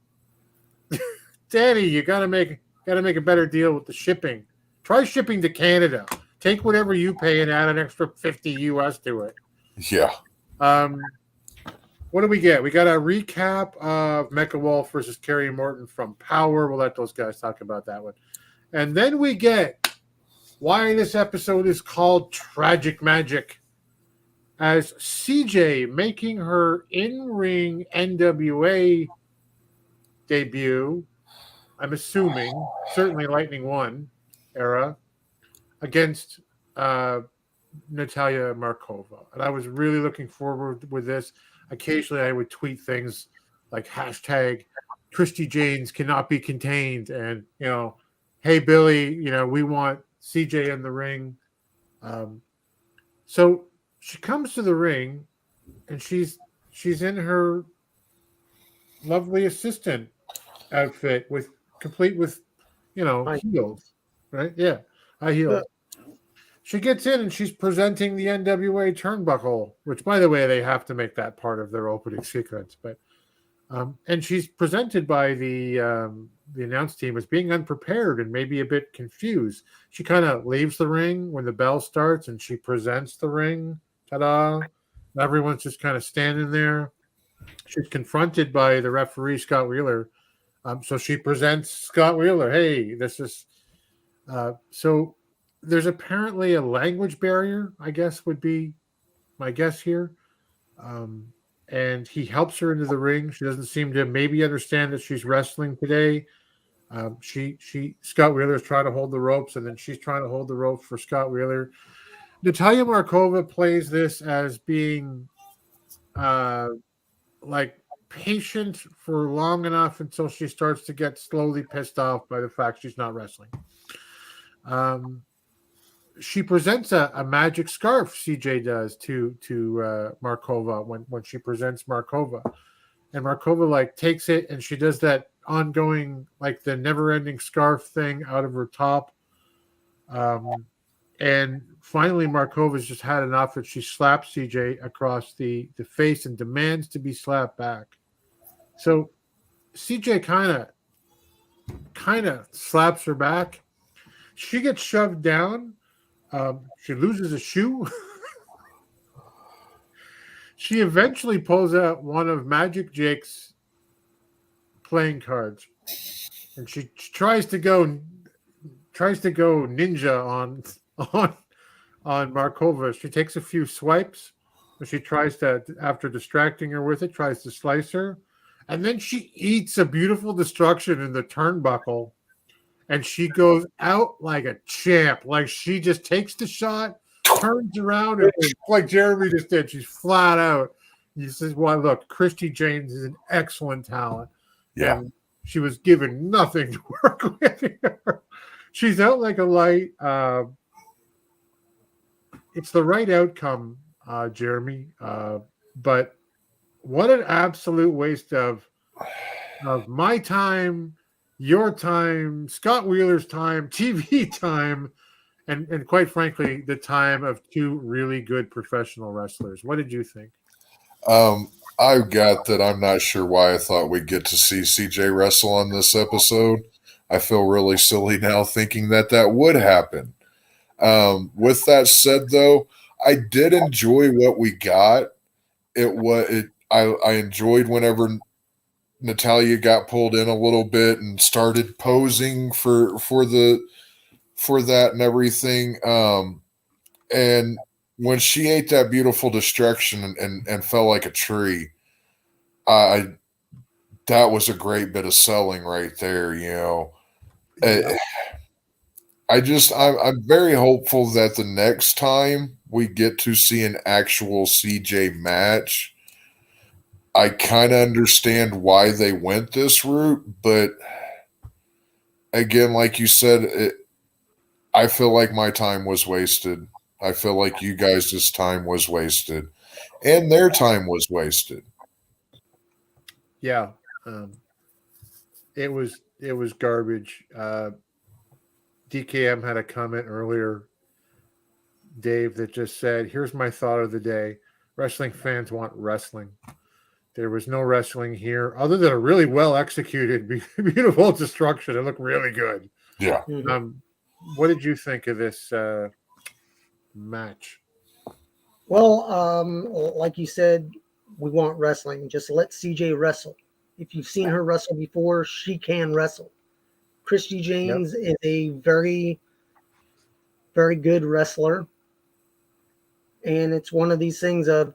Danny, you gotta make a better deal with the shipping. Try shipping to Canada. Take whatever you pay and add an extra 50 US to it. Yeah. What do we get? We got a recap of Mecha Wolf versus Kerry Morton from Power. We'll let those guys talk about that one. And then we get why this episode is called Tragic Magic, as CJ making her in-ring NWA debut. I'm assuming, certainly Lightning 1. era against Natalia Markova. And I was really looking forward with this. Occasionally I would tweet things like hashtag Christy Janes cannot be contained. And, hey, Billy, we want CJ in the ring. So she comes to the ring and she's in her lovely assistant outfit complete with heels, right? Yeah, high heels. She gets in and she's presenting the NWA turnbuckle, which, by the way, they have to make that part of their opening sequence. But and she's presented by the announce team as being unprepared and maybe a bit confused. She kind of leaves the ring when the bell starts and she presents the ring. Ta-da! Everyone's just kind of standing there. She's confronted by the referee, Scott Wheeler. So she presents Scott Wheeler. Hey, this is so. There's apparently a language barrier, I guess would be my guess here. And he helps her into the ring. She doesn't seem to maybe understand that she's wrestling today. Scott Wheeler is trying to hold the ropes, and then she's trying to hold the ropes for Scott Wheeler. Natalia Markova plays this as being like patient for long enough until she starts to get slowly pissed off by the fact she's not wrestling. She presents a magic scarf, CJ does, to Markova when she presents Markova. And Markova takes it and she does that ongoing, the never-ending scarf thing out of her top. And finally Markova's just had enough and she slaps CJ across the face and demands to be slapped back. So CJ kind of slaps her back. She gets shoved down. She loses a shoe. She eventually pulls out one of Magic Jake's playing cards, and she tries to go ninja on Markova. She takes a few swipes, but she tries to, after distracting her with it, tries to slice her, and then she eats a beautiful destruction in the turnbuckle. And she goes out like a champ. She just takes the shot, turns around, and like Jeremy just did, she's flat out. He says, well, look, Christy Janes is an excellent talent. Yeah. And she was given nothing to work with. She's out like a light. It's the right outcome, Jeremy. But what an absolute waste of my time, your time, Scott Wheeler's time, TV time, and quite frankly, the time of two really good professional wrestlers. What did you think? I got that. I'm not sure why I thought we'd get to see CJ wrestle on this episode. I feel really silly now thinking that would happen. With that said, though, I did enjoy what we got. I enjoyed whenever Natalia got pulled in a little bit and started posing for that and everything. And when she ate that beautiful destruction and fell like a tree, that was a great bit of selling right there. I'm very hopeful that the next time we get to see an actual CJ match, I kind of understand why they went this route, but again, like you said, I feel like my time was wasted. I feel like you guys' time was wasted, and their time was wasted. Yeah, it was garbage. DKM had a comment earlier, Dave, that just said, "Here's my thought of the day: wrestling fans want wrestling." There was no wrestling here other than a really well executed, beautiful destruction. It looked really good. Yeah. What did you think of this match? Well, like you said, we want wrestling. Just let CJ wrestle. If you've seen her wrestle before, she can wrestle. Christy Janes is a very, very good wrestler. And it's one of these things of,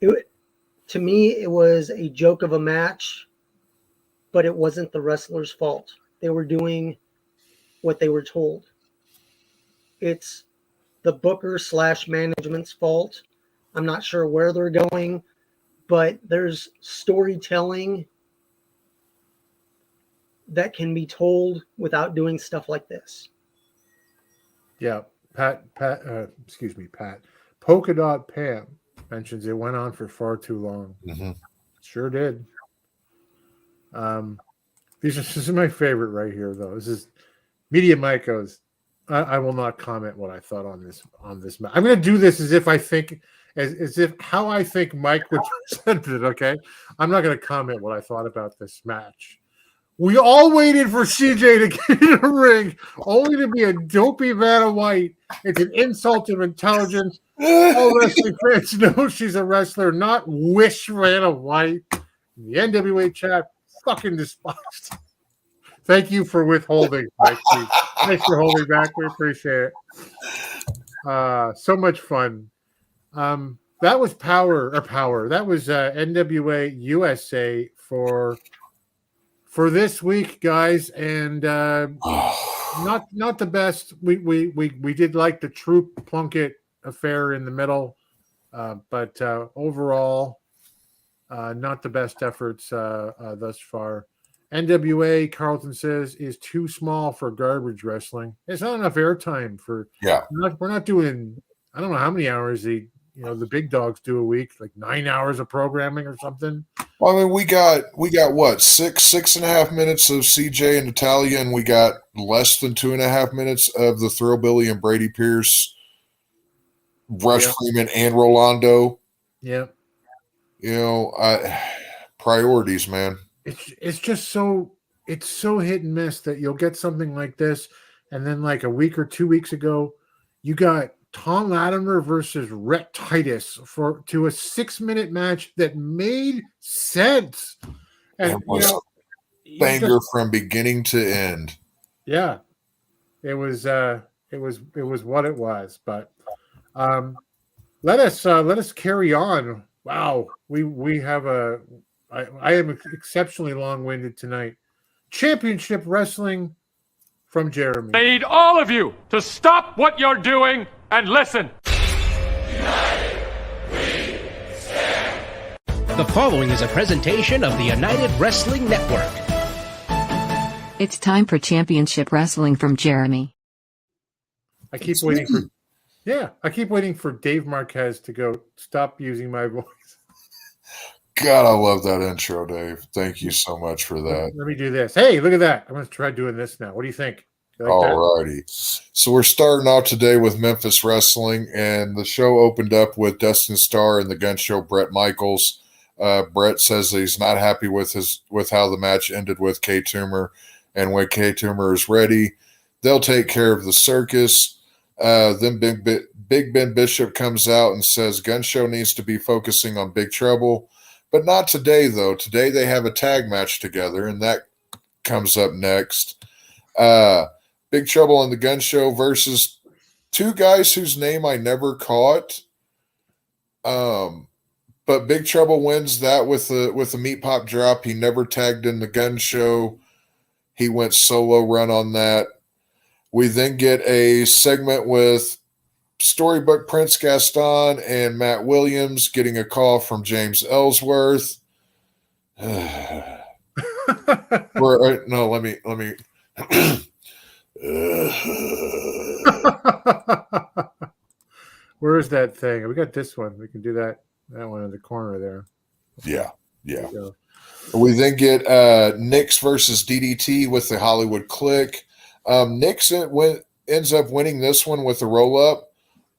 to me, it was a joke of a match, but it wasn't the wrestler's fault. They were doing what they were told. It's the booker / management's fault. I'm not sure where they're going, but there's storytelling that can be told without doing stuff like this. Yeah, Pat. Polka Dot Pam mentions it went on for far too long. Mm-hmm. Sure did. This is my favorite right here, though. This is Media Mike goes, I will not comment what I thought on this match. I'm going to do this as if I think as if how I think Mike would present it. Okay, I'm not going to comment what I thought about this match. We all waited for CJ to get in the ring, only to be a dopey Vanna White. It's an insult to intelligence. All wrestling fans know she's a wrestler, not wish Vanna White. The NWA chat fucking despised. Thank you for withholding, Mike. Thanks for holding back. We appreciate it. So much fun. That was power. That was NWA USA for this week, guys, and not the best. We did like the Troop Plunkett affair in the middle, but overall, not the best efforts thus far. NWA, Carlton says, is too small for garbage wrestling. It's not enough airtime for. Yeah, we're not doing. I don't know how many hours the big dogs do a week, like 9 hours of programming or something. Well, I mean, we got what, 6.5 minutes of CJ and Natalia, and we got less than 2.5 minutes of the Thrillbilly and Brady Pierce, Rush Freeman and Rolando. Yeah. Priorities, man. It's just so hit and miss that you'll get something like this, and then like a week or 2 weeks ago, you got Tom Latimer versus Rhett Titus to a 6-minute match that made sense. And it was banger from beginning to end. Yeah, it was what it was. But let us carry on. Wow, we have I am exceptionally long-winded tonight. Championship Wrestling from Jeremy. I need all of you to stop what you're doing and listen. United we stand. The following is a presentation of the United Wrestling Network. It's time for Championship Wrestling from Jeremy. I keep waiting for Dave Marquez to go, stop using my voice. God, I love that intro, Dave. Thank you so much for that. Let me do this. Hey, look at that. I'm going to try doing this now. What do you think? All righty. So we're starting off today with Memphis Wrestling, and the show opened up with Dustin Starr and the Gun Show Brett Michaels. Brett says that he's not happy with how the match ended with K Toomer, and when K Toomer is ready, they'll take care of the circus. Then Big Ben Bishop comes out and says Gun Show needs to be focusing on Big Trouble. But not today, though. Today they have a tag match together, and that comes up next. Big Trouble and the Gun Show versus two guys whose name I never caught. But Big Trouble wins that with a meat pop drop. He never tagged in the Gun Show. He went solo run on that. We then get a segment with Storybook Prince Gaston and Matt Williams getting a call from James Ellsworth. Let me. Where is that thing? We got this one. We can do that one in the corner there. Yeah. We then get Nix versus DDT with the Hollywood Click. Nix ends up winning this one with a roll-up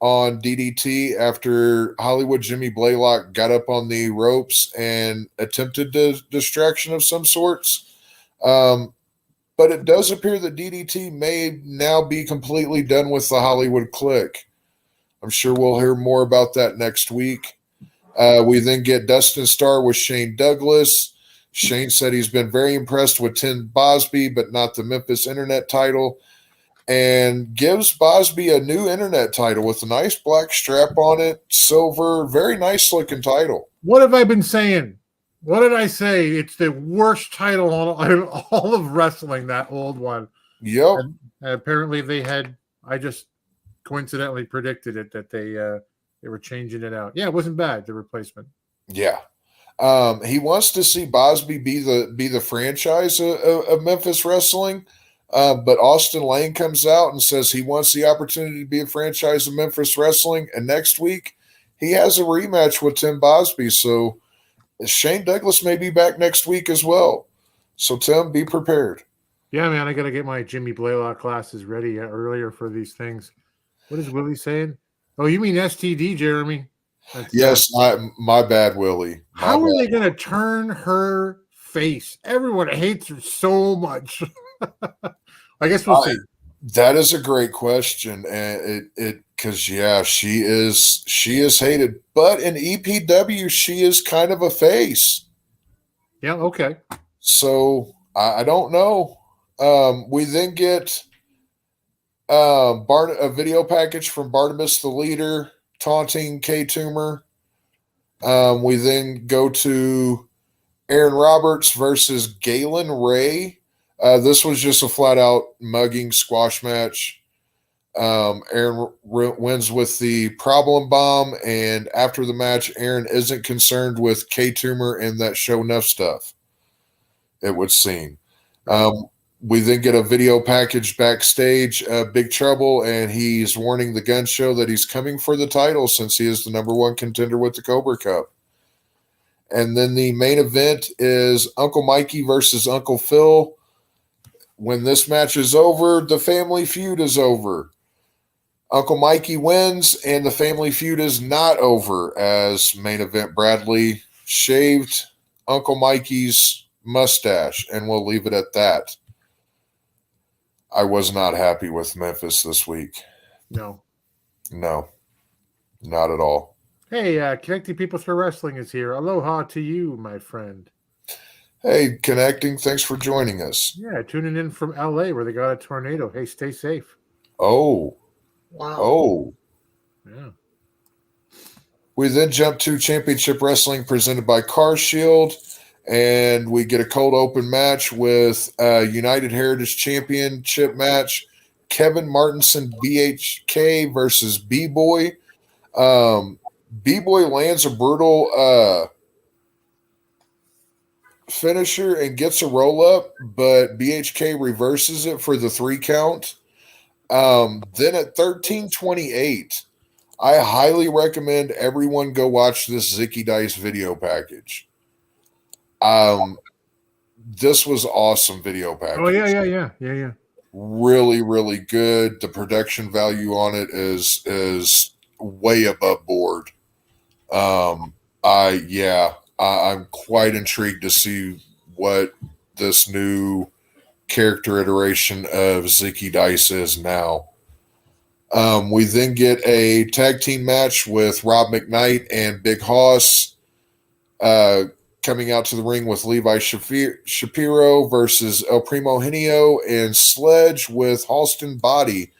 on DDT after Hollywood Jimmy Blaylock got up on the ropes and attempted a distraction of some sorts. But it does appear that DDT may now be completely done with the Hollywood Click. I'm sure we'll hear more about that next week. We then get Dustin Starr with Shane Douglas. Shane said he's been very impressed with Tim Bosby, but not the Memphis Internet title, and gives Bosby a new Internet title with a nice black strap on it, silver, very nice looking title. What have I been saying? What did I say? It's the worst title in all of wrestling, that old one. Yep. Apparently, they had. I just coincidentally predicted it that they were changing it out. Yeah, it wasn't bad. The replacement. Yeah. He wants to see Bosby be the franchise of Memphis Wrestling, but Austin Lane comes out and says he wants the opportunity to be a franchise of Memphis Wrestling. And next week, he has a rematch with Tim Bosby. So Shane Douglas may be back next week as well. So Tim, be prepared. Yeah, man, I got to get my Jimmy Blaylock classes ready earlier for these things. What is Willie saying? Oh, you mean STD, Jeremy? Yes, my bad, Willie. How are they going to turn her face? Everyone hates her so much. I guess we'll see. That is a great question, and because she is hated, but in EPW she is kind of a face. Yeah, okay. So I don't know. We then get a video package from Barnabas the Leader taunting K Toomer. We then go to Aaron Roberts versus Galen Ray. This was just a flat out mugging squash match. Aaron wins with the problem bomb, and after the match, Aaron isn't concerned with K Toomer and that show enough stuff, it would seem. We then get a video package backstage, Big Trouble, and he's warning the Gun Show that he's coming for the title since he is the number one contender with the Cobra Cup. And then the main event is Uncle Mikey versus Uncle Phil. When this match is over, the family feud is over. Uncle Mikey wins, and the family feud is not over, as main event Bradley shaved Uncle Mikey's mustache, and we'll leave it at that. I was not happy with Memphis this week. No, not at all. Hey, Connecting Peoples for Wrestling is here. Aloha to you, my friend. Hey, Connecting, thanks for joining us. Yeah, tuning in from LA where they got a tornado. Hey, stay safe. Oh. Wow. Oh. Yeah. We then jump to Championship Wrestling presented by Car Shield, and we get a cold open match with United Heritage Championship match, Kevin Martinson BHK versus B-Boy. B-Boy lands a brutal finisher and gets a roll-up, but BHK reverses it for the 3 count. Then at 13:28, I highly recommend everyone go watch this Zicky Dice video package. This was awesome video package. Oh, yeah. Really, really good. The production value on it is way above board. I'm quite intrigued to see what this new character iteration of Zicky Dice is now. We then get a tag team match with Rob McKnight and Big Hoss coming out to the ring with Levi Shapiro versus El Primo Henio and Sledge with Halston Body.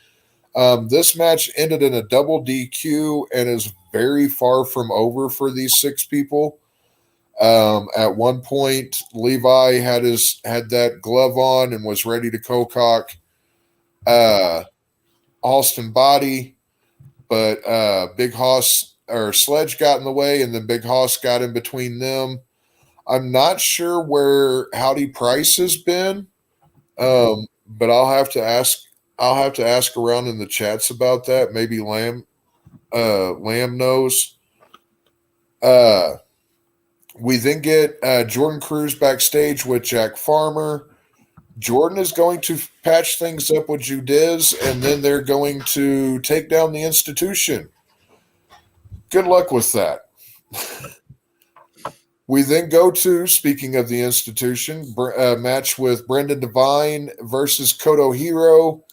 This match ended in a double DQ and is very far from over for these 6 people. At one point, Levi had that glove on and was ready to co-cock Halston Body, but Big Hoss or Sledge got in the way, and then Big Hoss got in between them. I'm not sure where Howdy Price has been, but I'll have to ask around in the chats about that. Maybe Lamb knows. We then get Jordan Cruz backstage with Jack Farmer. Jordan is going to patch things up with Judiz, and then they're going to take down the institution. Good luck with that. We then go to, speaking of the institution, a match with Brendan Devine versus Kodo Hiro.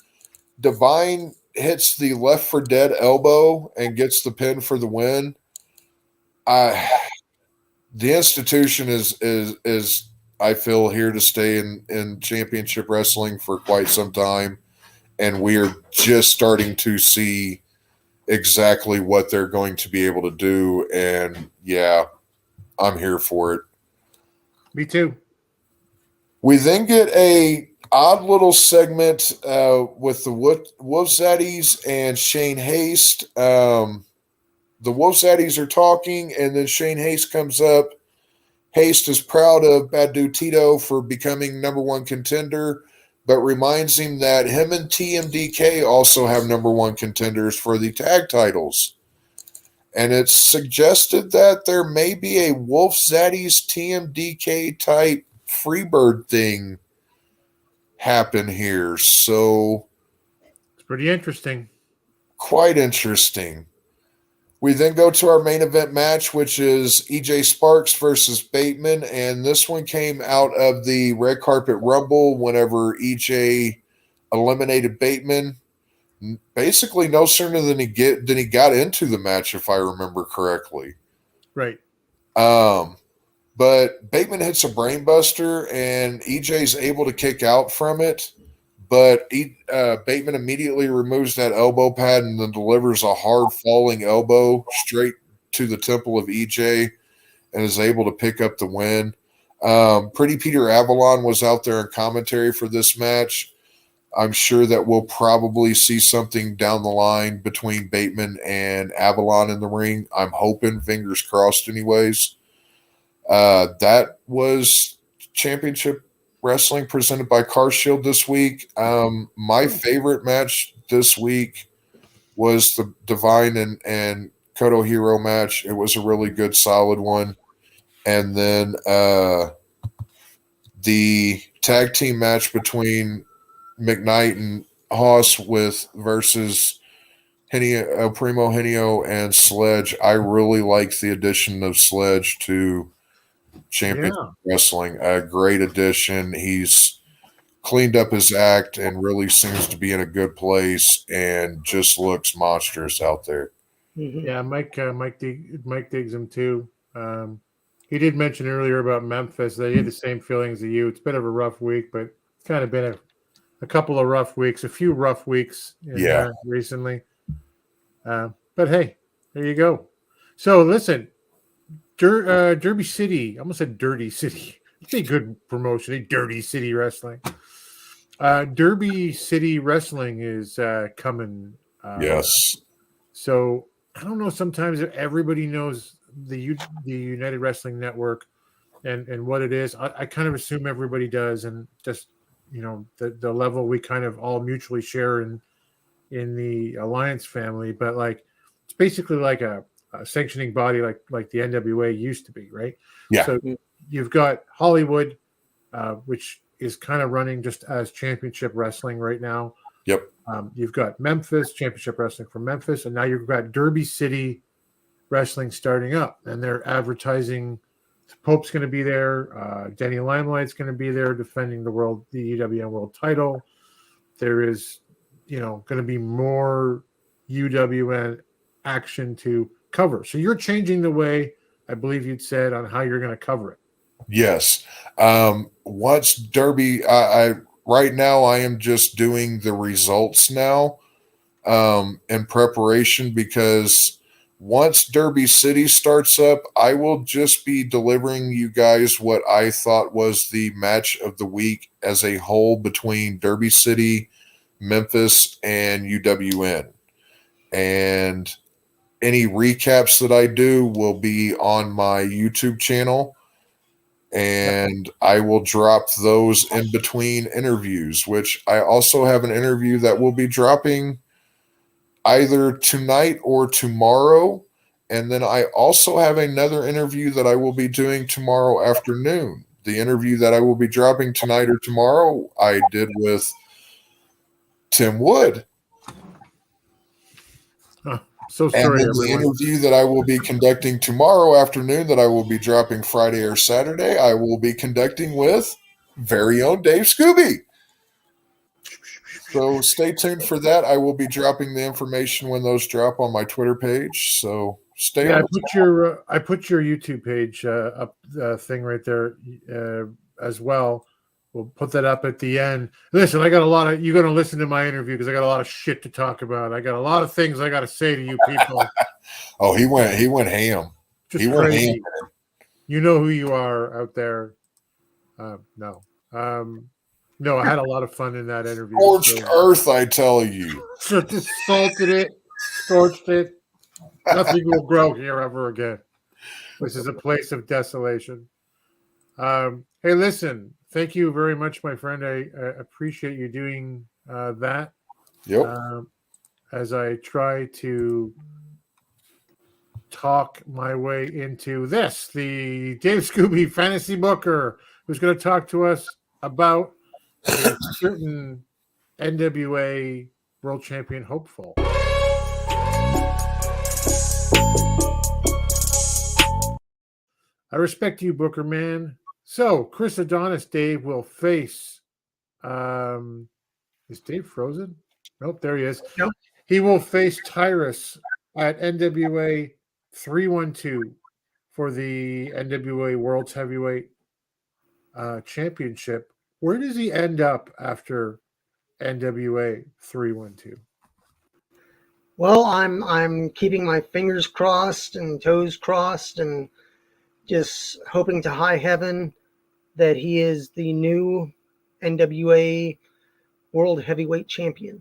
Devine hits the Left for Dead elbow and gets the pin for the win. The institution is I feel here to stay in championship wrestling for quite some time, and we are just starting to see exactly what they're going to be able to do, and yeah, I'm here for it. Me too. We then get a odd little segment with the Wolf Zaddies and Shane Haste. The Wolf Zaddies are talking, and then Shane Haste comes up. Haste is proud of Bad Dude Tito for becoming number one contender, but reminds him that him and TMDK also have number one contenders for the tag titles. And it's suggested that there may be a Wolf Zaddies TMDK type Freebird thing happen here. So it's pretty interesting. Quite interesting. We then go to our main event match, which is EJ Sparks versus Bateman. And this one came out of the Red Carpet Rumble whenever EJ eliminated Bateman. Basically, no sooner than he got into the match, if I remember correctly. Right. But Bateman hits a brainbuster, and EJ's able to kick out from it. But Bateman immediately removes that elbow pad and then delivers a hard falling elbow straight to the temple of EJ and is able to pick up the win. Pretty Peter Avalon was out there in commentary for this match. I'm sure that we'll probably see something down the line between Bateman and Avalon in the ring. I'm hoping, fingers crossed anyways. That was championship wrestling presented by Car Shield this week. My favorite match this week was the Divine and Koto Hero match. It was a really good, solid one. And then the tag team match between McKnight and Haas versus Primo Henio and Sledge. I really like the addition of Sledge to Championship Wrestling. A great addition. He's cleaned up his act and really seems to be in a good place and just looks monstrous out there. Yeah, Mike digs him too. He did mention earlier about Memphis that he had the same feelings as you. It's been a rough week, but it's kind of been a couple of rough weeks, a few rough weeks recently. But hey, there you go. So listen, Derby City, I almost said Dirty City. It's a good promotion, Dirty City Wrestling. Derby City Wrestling is coming. Yes. So I don't know, sometimes everybody knows the United Wrestling Network and what it is. I kind of assume everybody does, and just the level we kind of all mutually share in the Alliance family, but like it's basically like a sanctioning body like the NWA used to be, right? Yeah. So you've got Hollywood, which is kind of running just as championship wrestling right now. Yep. You've got Memphis, championship wrestling from Memphis, and now you've got Derby City Wrestling starting up, and they're advertising. Pope's going to be there. Denny Limelight's going to be there defending the UWN world title. There is, going to be more UWN action to cover. So you're changing the way, I believe you'd said, on how you're going to cover it. Yes. Once Derby, right now I am just doing the results now in preparation, because once Derby City starts up, I will just be delivering you guys what I thought was the match of the week as a whole between Derby City, Memphis, and UWN. And any recaps that I do will be on my YouTube channel, and I will drop those in between interviews, which I also have an interview that will be dropping either tonight or tomorrow. And then I also have another interview that I will be doing tomorrow afternoon. The interview that I will be dropping tonight or tomorrow, I did with Tim Wood. So sorry, and then the interview that I will be conducting tomorrow afternoon, that I will be dropping Friday or Saturday, I will be conducting with very own Dave Scooby. So stay tuned for that. I will be dropping the information when those drop on my Twitter page. So stay on. I put your YouTube page up thing right there as well. We'll put that up at the end. Listen, I got you're going to listen to my interview because I got a lot of shit to talk about. I got a lot of things I got to say to you people. Oh, he went ham. Just went crazy. ham. You know who you are out there. No. No, I had a lot of fun in that interview. Scorched earth, I tell you. So just salted it, scorched it. Nothing will grow here ever again. This is a place of desolation. Hey, listen, thank you very much, my friend. I appreciate you doing that. Yep. As I try to talk my way into this, the Dave Scooby fantasy booker, who's going to talk to us about a certain NWA world champion hopeful. I respect you, Booker man. So, Chris Adonis, Dave, will face. Is Dave frozen? Nope, there he is. Nope. He will face Tyrus at NWA 312 for the NWA World's Heavyweight Championship. Where does he end up after NWA 312? Well, I'm keeping my fingers crossed and toes crossed and just hoping to high heaven that he is the new NWA World Heavyweight Champion.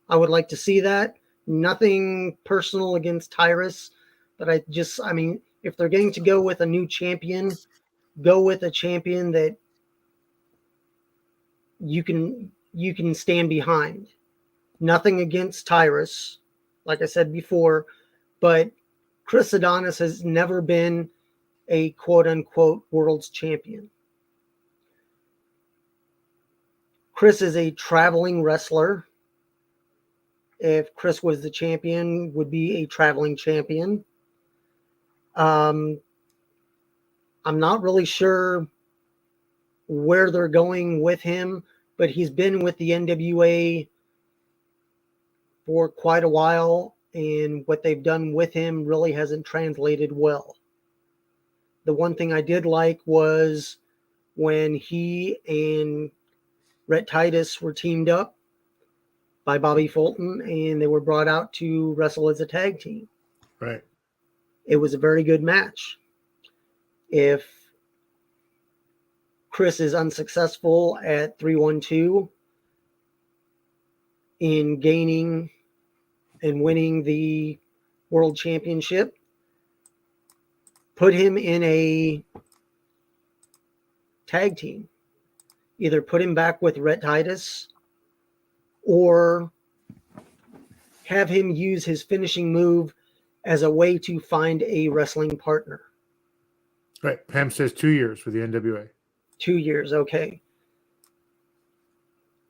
I would like to see that. Nothing personal against Tyrus, but I mean, if they're going to go with a new champion, go with a champion that you can stand behind. Nothing against Tyrus, like I said before, but Chris Adonis has never been a quote-unquote world's champion. Chris is a traveling wrestler. If Chris was the champion, would be a traveling champion. I'm not really sure where they're going with him, but he's been with the NWA for quite a while, and what they've done with him really hasn't translated well. The one thing I did like was when he and Rhett Titus were teamed up by Bobby Fulton, and they were brought out to wrestle as a tag team. Right. It was a very good match. If Chris is unsuccessful at 312 in gaining and winning the world championship, put him in a tag team. Either put him back with Rhett Titus or have him use his finishing move as a way to find a wrestling partner. Right. Pam says 2 years for the NWA. 2 years, okay.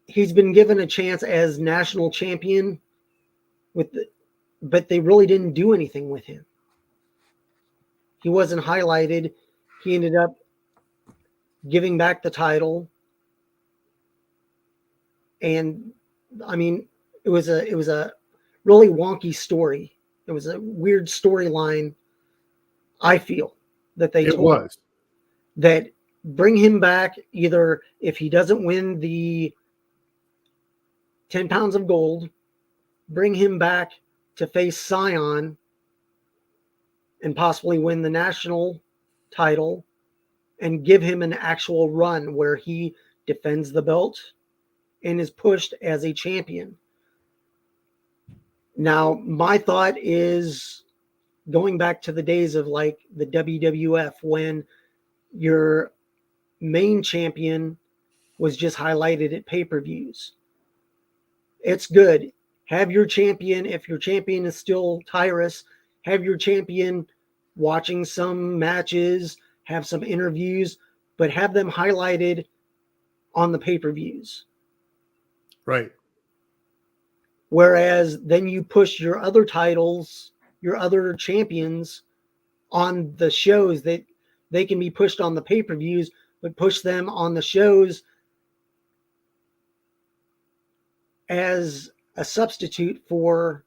He's been given a chance as national champion, but they really didn't do anything with him. He wasn't highlighted. He ended up giving back the title. And I mean, it was a really wonky story. It was a weird storyline, I feel, that they told. That bring him back, either if he doesn't win the 10 pounds of gold, bring him back to face Scion and possibly win the national title, and give him an actual run where he defends the belt and is pushed as a champion. Now, my thought is going back to the days of like the WWF, when your main champion was just highlighted at pay-per-views. It's good. Have your champion, if your champion is still Tyrus, have your champion watching some matches, have some interviews, but have them highlighted on the pay-per-views. Right. Whereas then you push your other titles, your other champions on the shows that they can be pushed on the pay-per-views, but push them on the shows as a substitute for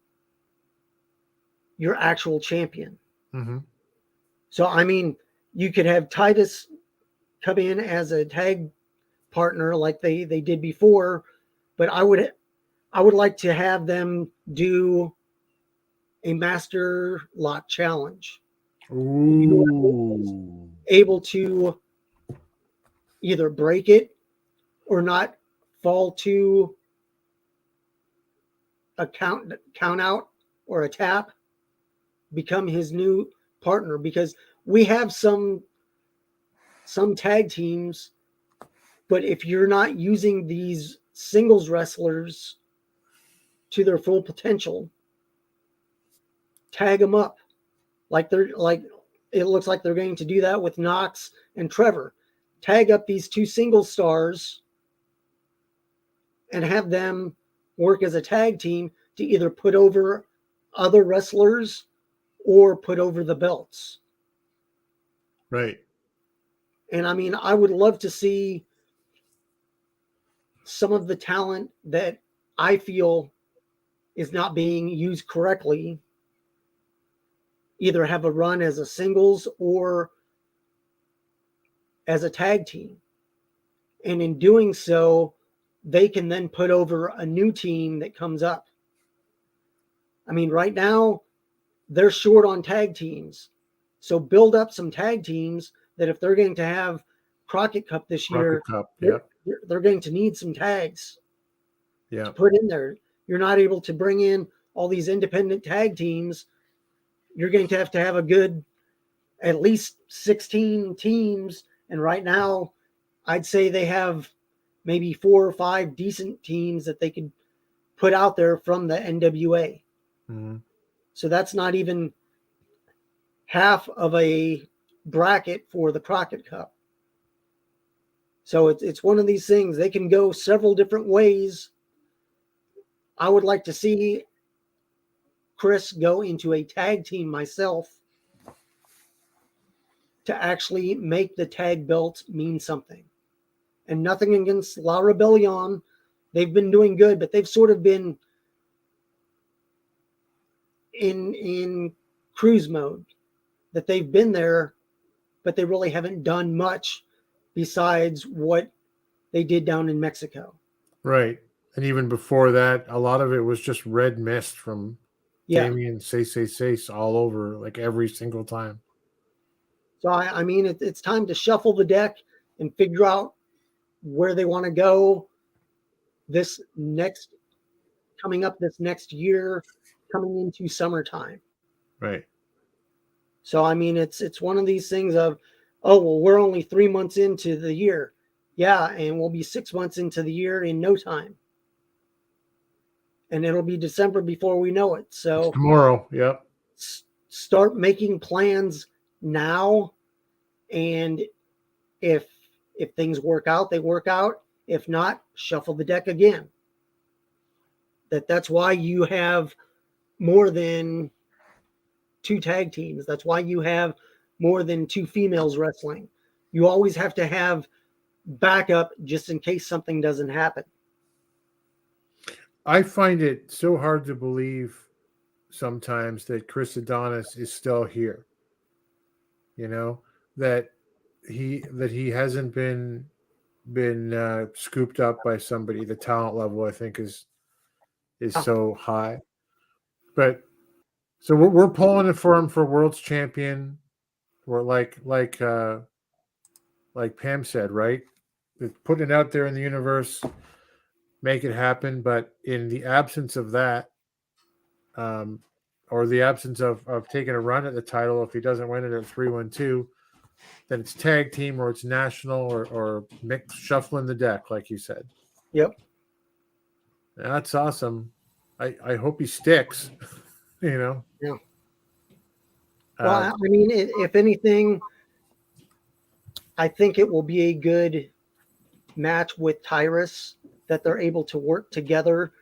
your actual champion. Mm-hmm. So, I mean, you could have Titus come in as a tag partner like they did before, but I would like to have them do a master lock challenge. Ooh. Able to either break it or not fall to a count out or a tap, become his new partner, because we have some tag teams, but if you're not using these singles wrestlers to their full potential, tag them up. It looks like they're going to do that with Knox and Trevor. Tag up these two single stars and have them work as a tag team to either put over other wrestlers or put over the belts. Right. And I mean, I would love to see some of the talent that I feel is not being used correctly either have a run as a singles or as a tag team. And in doing so, they can then put over a new team that comes up. I mean, right now, they're short on tag teams. So build up some tag teams that if they're going to have Crockett Cup this year, they're going to need some tags to put in there. You're not able to bring in all these independent tag teams. You're going to have a good, at least 16 teams. And right now, I'd say they have maybe 4 or 5 decent teams that they could put out there from the NWA. Mm-hmm. So that's not even half of a bracket for the Crockett Cup. So it's one of these things. They can go several different ways. I would like to see Chris go into a tag team myself to actually make the tag belt mean something. And nothing against La Rebellion. They've been doing good, but they've sort of been in cruise mode, that they've been there, but they really haven't done much besides what they did down in Mexico. Right. And even before that, a lot of it was just red mist from Damien say all over, like every single time. So, I mean, it's time to shuffle the deck and figure out where they want to go coming up this next year, coming into summertime. Right. So, I mean, it's one of these things of, oh, well, we're only 3 months into the year. Yeah, and we'll be 6 months into the year in no time. And it'll be December before we know it. So it's tomorrow, yep. Start making plans now. And if things work out, they work out. If not, shuffle the deck again. That's why you have more than 2 tag teams. That's why you have more than 2 females wrestling. You always have to have backup just in case something doesn't happen. I find it so hard to believe sometimes that Chris Adonis is still here. You know, that he hasn't been scooped up by somebody. The talent level, I think, is so high. But so we're pulling it for him for world's champion. Or like Pam said, right? Putting it out there in the universe, make it happen. But in the absence of that, or the absence of taking a run at the title, if he doesn't win it at 3-1-2, then it's tag team or it's national or mix, shuffling the deck, like you said. Yep. That's awesome. I hope he sticks. You know. Yeah. Well, I mean, if anything, I think it will be a good match with Tyrus, that they're able to work together.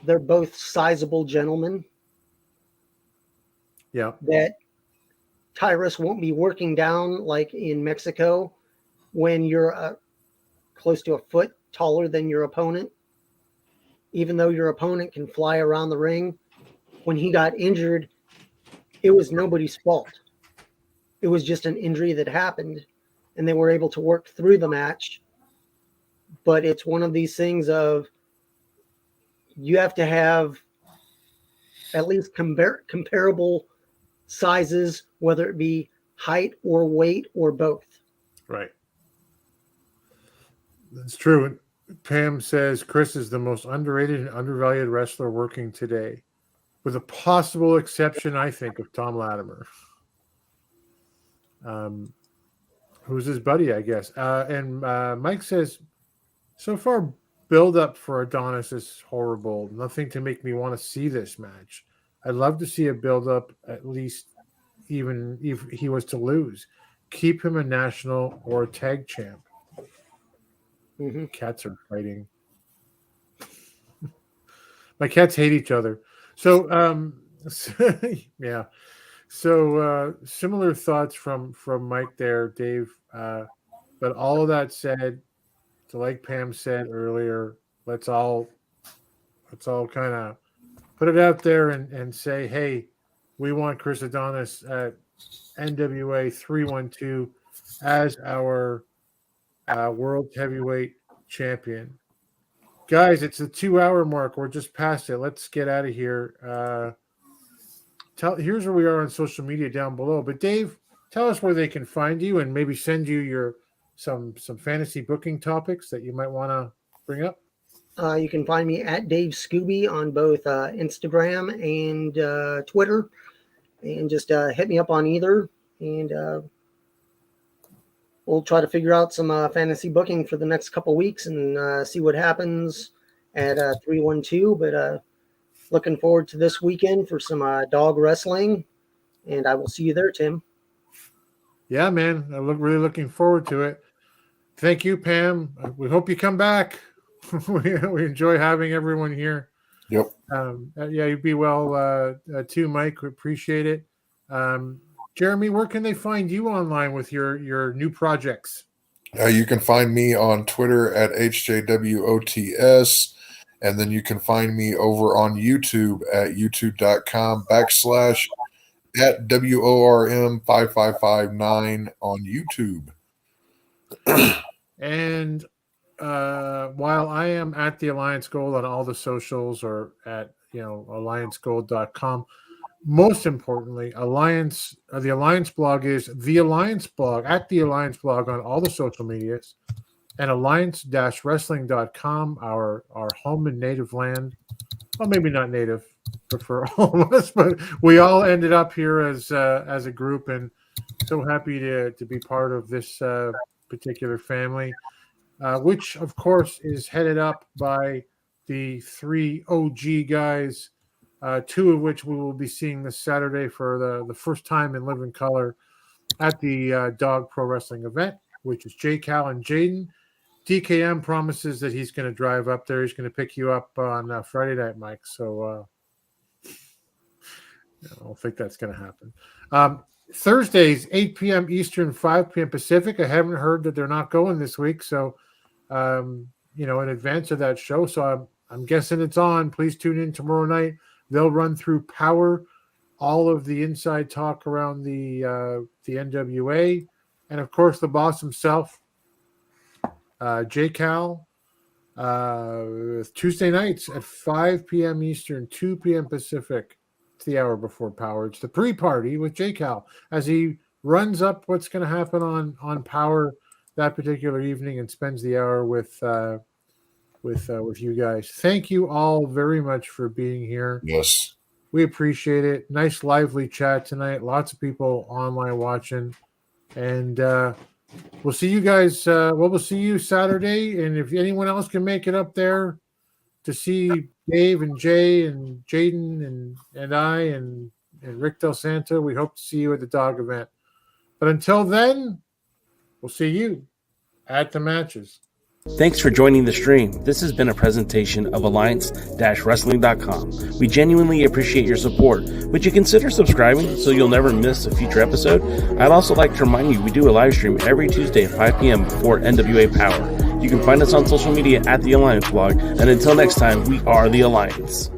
They're both sizable gentlemen. Yeah. That Tyrus won't be working down like in Mexico when you're close to a foot taller than your opponent. Even though your opponent can fly around the ring, when he got injured, it was nobody's fault. It was just an injury that happened, and they were able to work through the match. But it's one of these things of you have to have at least comparable sizes, whether it be height or weight or both. Right. That's true. Pam says Chris is the most underrated and undervalued wrestler working today, with a possible exception, I think, of Tom Latimer. Who's his buddy, I guess. And Mike says, so far, build up for Adonis is horrible. Nothing to make me want to see this match. I'd love to see a build up, at least, even if he was to lose. Keep him a national or a tag champ. Mm-hmm. Cats are fighting. My cats hate each other. So, yeah. So similar thoughts from Mike there, Dave. But all of that said, so like Pam said earlier, let's all kind of put it out there and say, hey, we want Chris Adonis at NWA 312 as our world heavyweight champion. Guys, it's the 2-hour mark. We're just past it. Let's get out of here. Here's where we are on social media down below. But Dave, tell us where they can find you and maybe send you some fantasy booking topics that you might want to bring up. You can find me at Dave Scooby on both Instagram and Twitter, and just hit me up on either, and we'll try to figure out some fantasy booking for the next couple weeks and see what happens at 312. But looking forward to this weekend for some dog wrestling, and I will see you there, Tim. Yeah, man. Really looking forward to it. Thank you, Pam. We hope you come back. we enjoy having everyone here. Yep. Yeah, you be well too, Mike. We appreciate it. Jeremy, where can they find you online with your new projects? You can find me on Twitter at HJWOTS, and then you can find me over on YouTube at youtube.com/@WORM5559 on YouTube. And while I am at the Alliance Gold on all the socials, or at alliancegold.com, most importantly, the Alliance blog is the Alliance blog at the Alliance blog on all the social medias, and alliance-wrestling.com, our home and native land. Well, maybe not native, but for all of us, but we all ended up here as a group, and so happy to be part of this particular family, which of course is headed up by the 3 OG guys, 2 of which we will be seeing this Saturday for the first time in living color at the Dog Pro Wrestling event, which is J. Cal and Jaden. DKM promises that he's going to drive up there. He's going to pick you up on Friday night, Mike. So I don't think that's going to happen. Thursdays, 8 p.m. Eastern, 5 p.m. Pacific. I haven't heard that they're not going this week, so in advance of that show. So I'm guessing it's on. Please tune in tomorrow night. They'll run through Power, all of the inside talk around the NWA, and of course the boss himself, J. Cal, Tuesday nights at 5 p.m. Eastern, 2 p.m. Pacific. It's the hour before Power. It's the pre-party with J. Cal as he runs up what's going to happen on Power that particular evening and spends the hour with you guys. Thank you all very much for being here. Yes, we appreciate it. Nice lively chat tonight. Lots of people online watching, and we'll see you guys. We'll see you Saturday, and if anyone else can make it up there to see Dave and Jay and Jaden and I and Rick Del Santo, we hope to see you at the dog event. But until then, we'll see you at the matches. Thanks for joining the stream. This has been a presentation of Alliance-Wrestling.com. We genuinely appreciate your support. Would you consider subscribing so you'll never miss a future episode? I'd also like to remind you we do a live stream every Tuesday at 5 p.m. before NWA Power. You can find us on social media at The Alliance Blog. And until next time, we are The Alliance.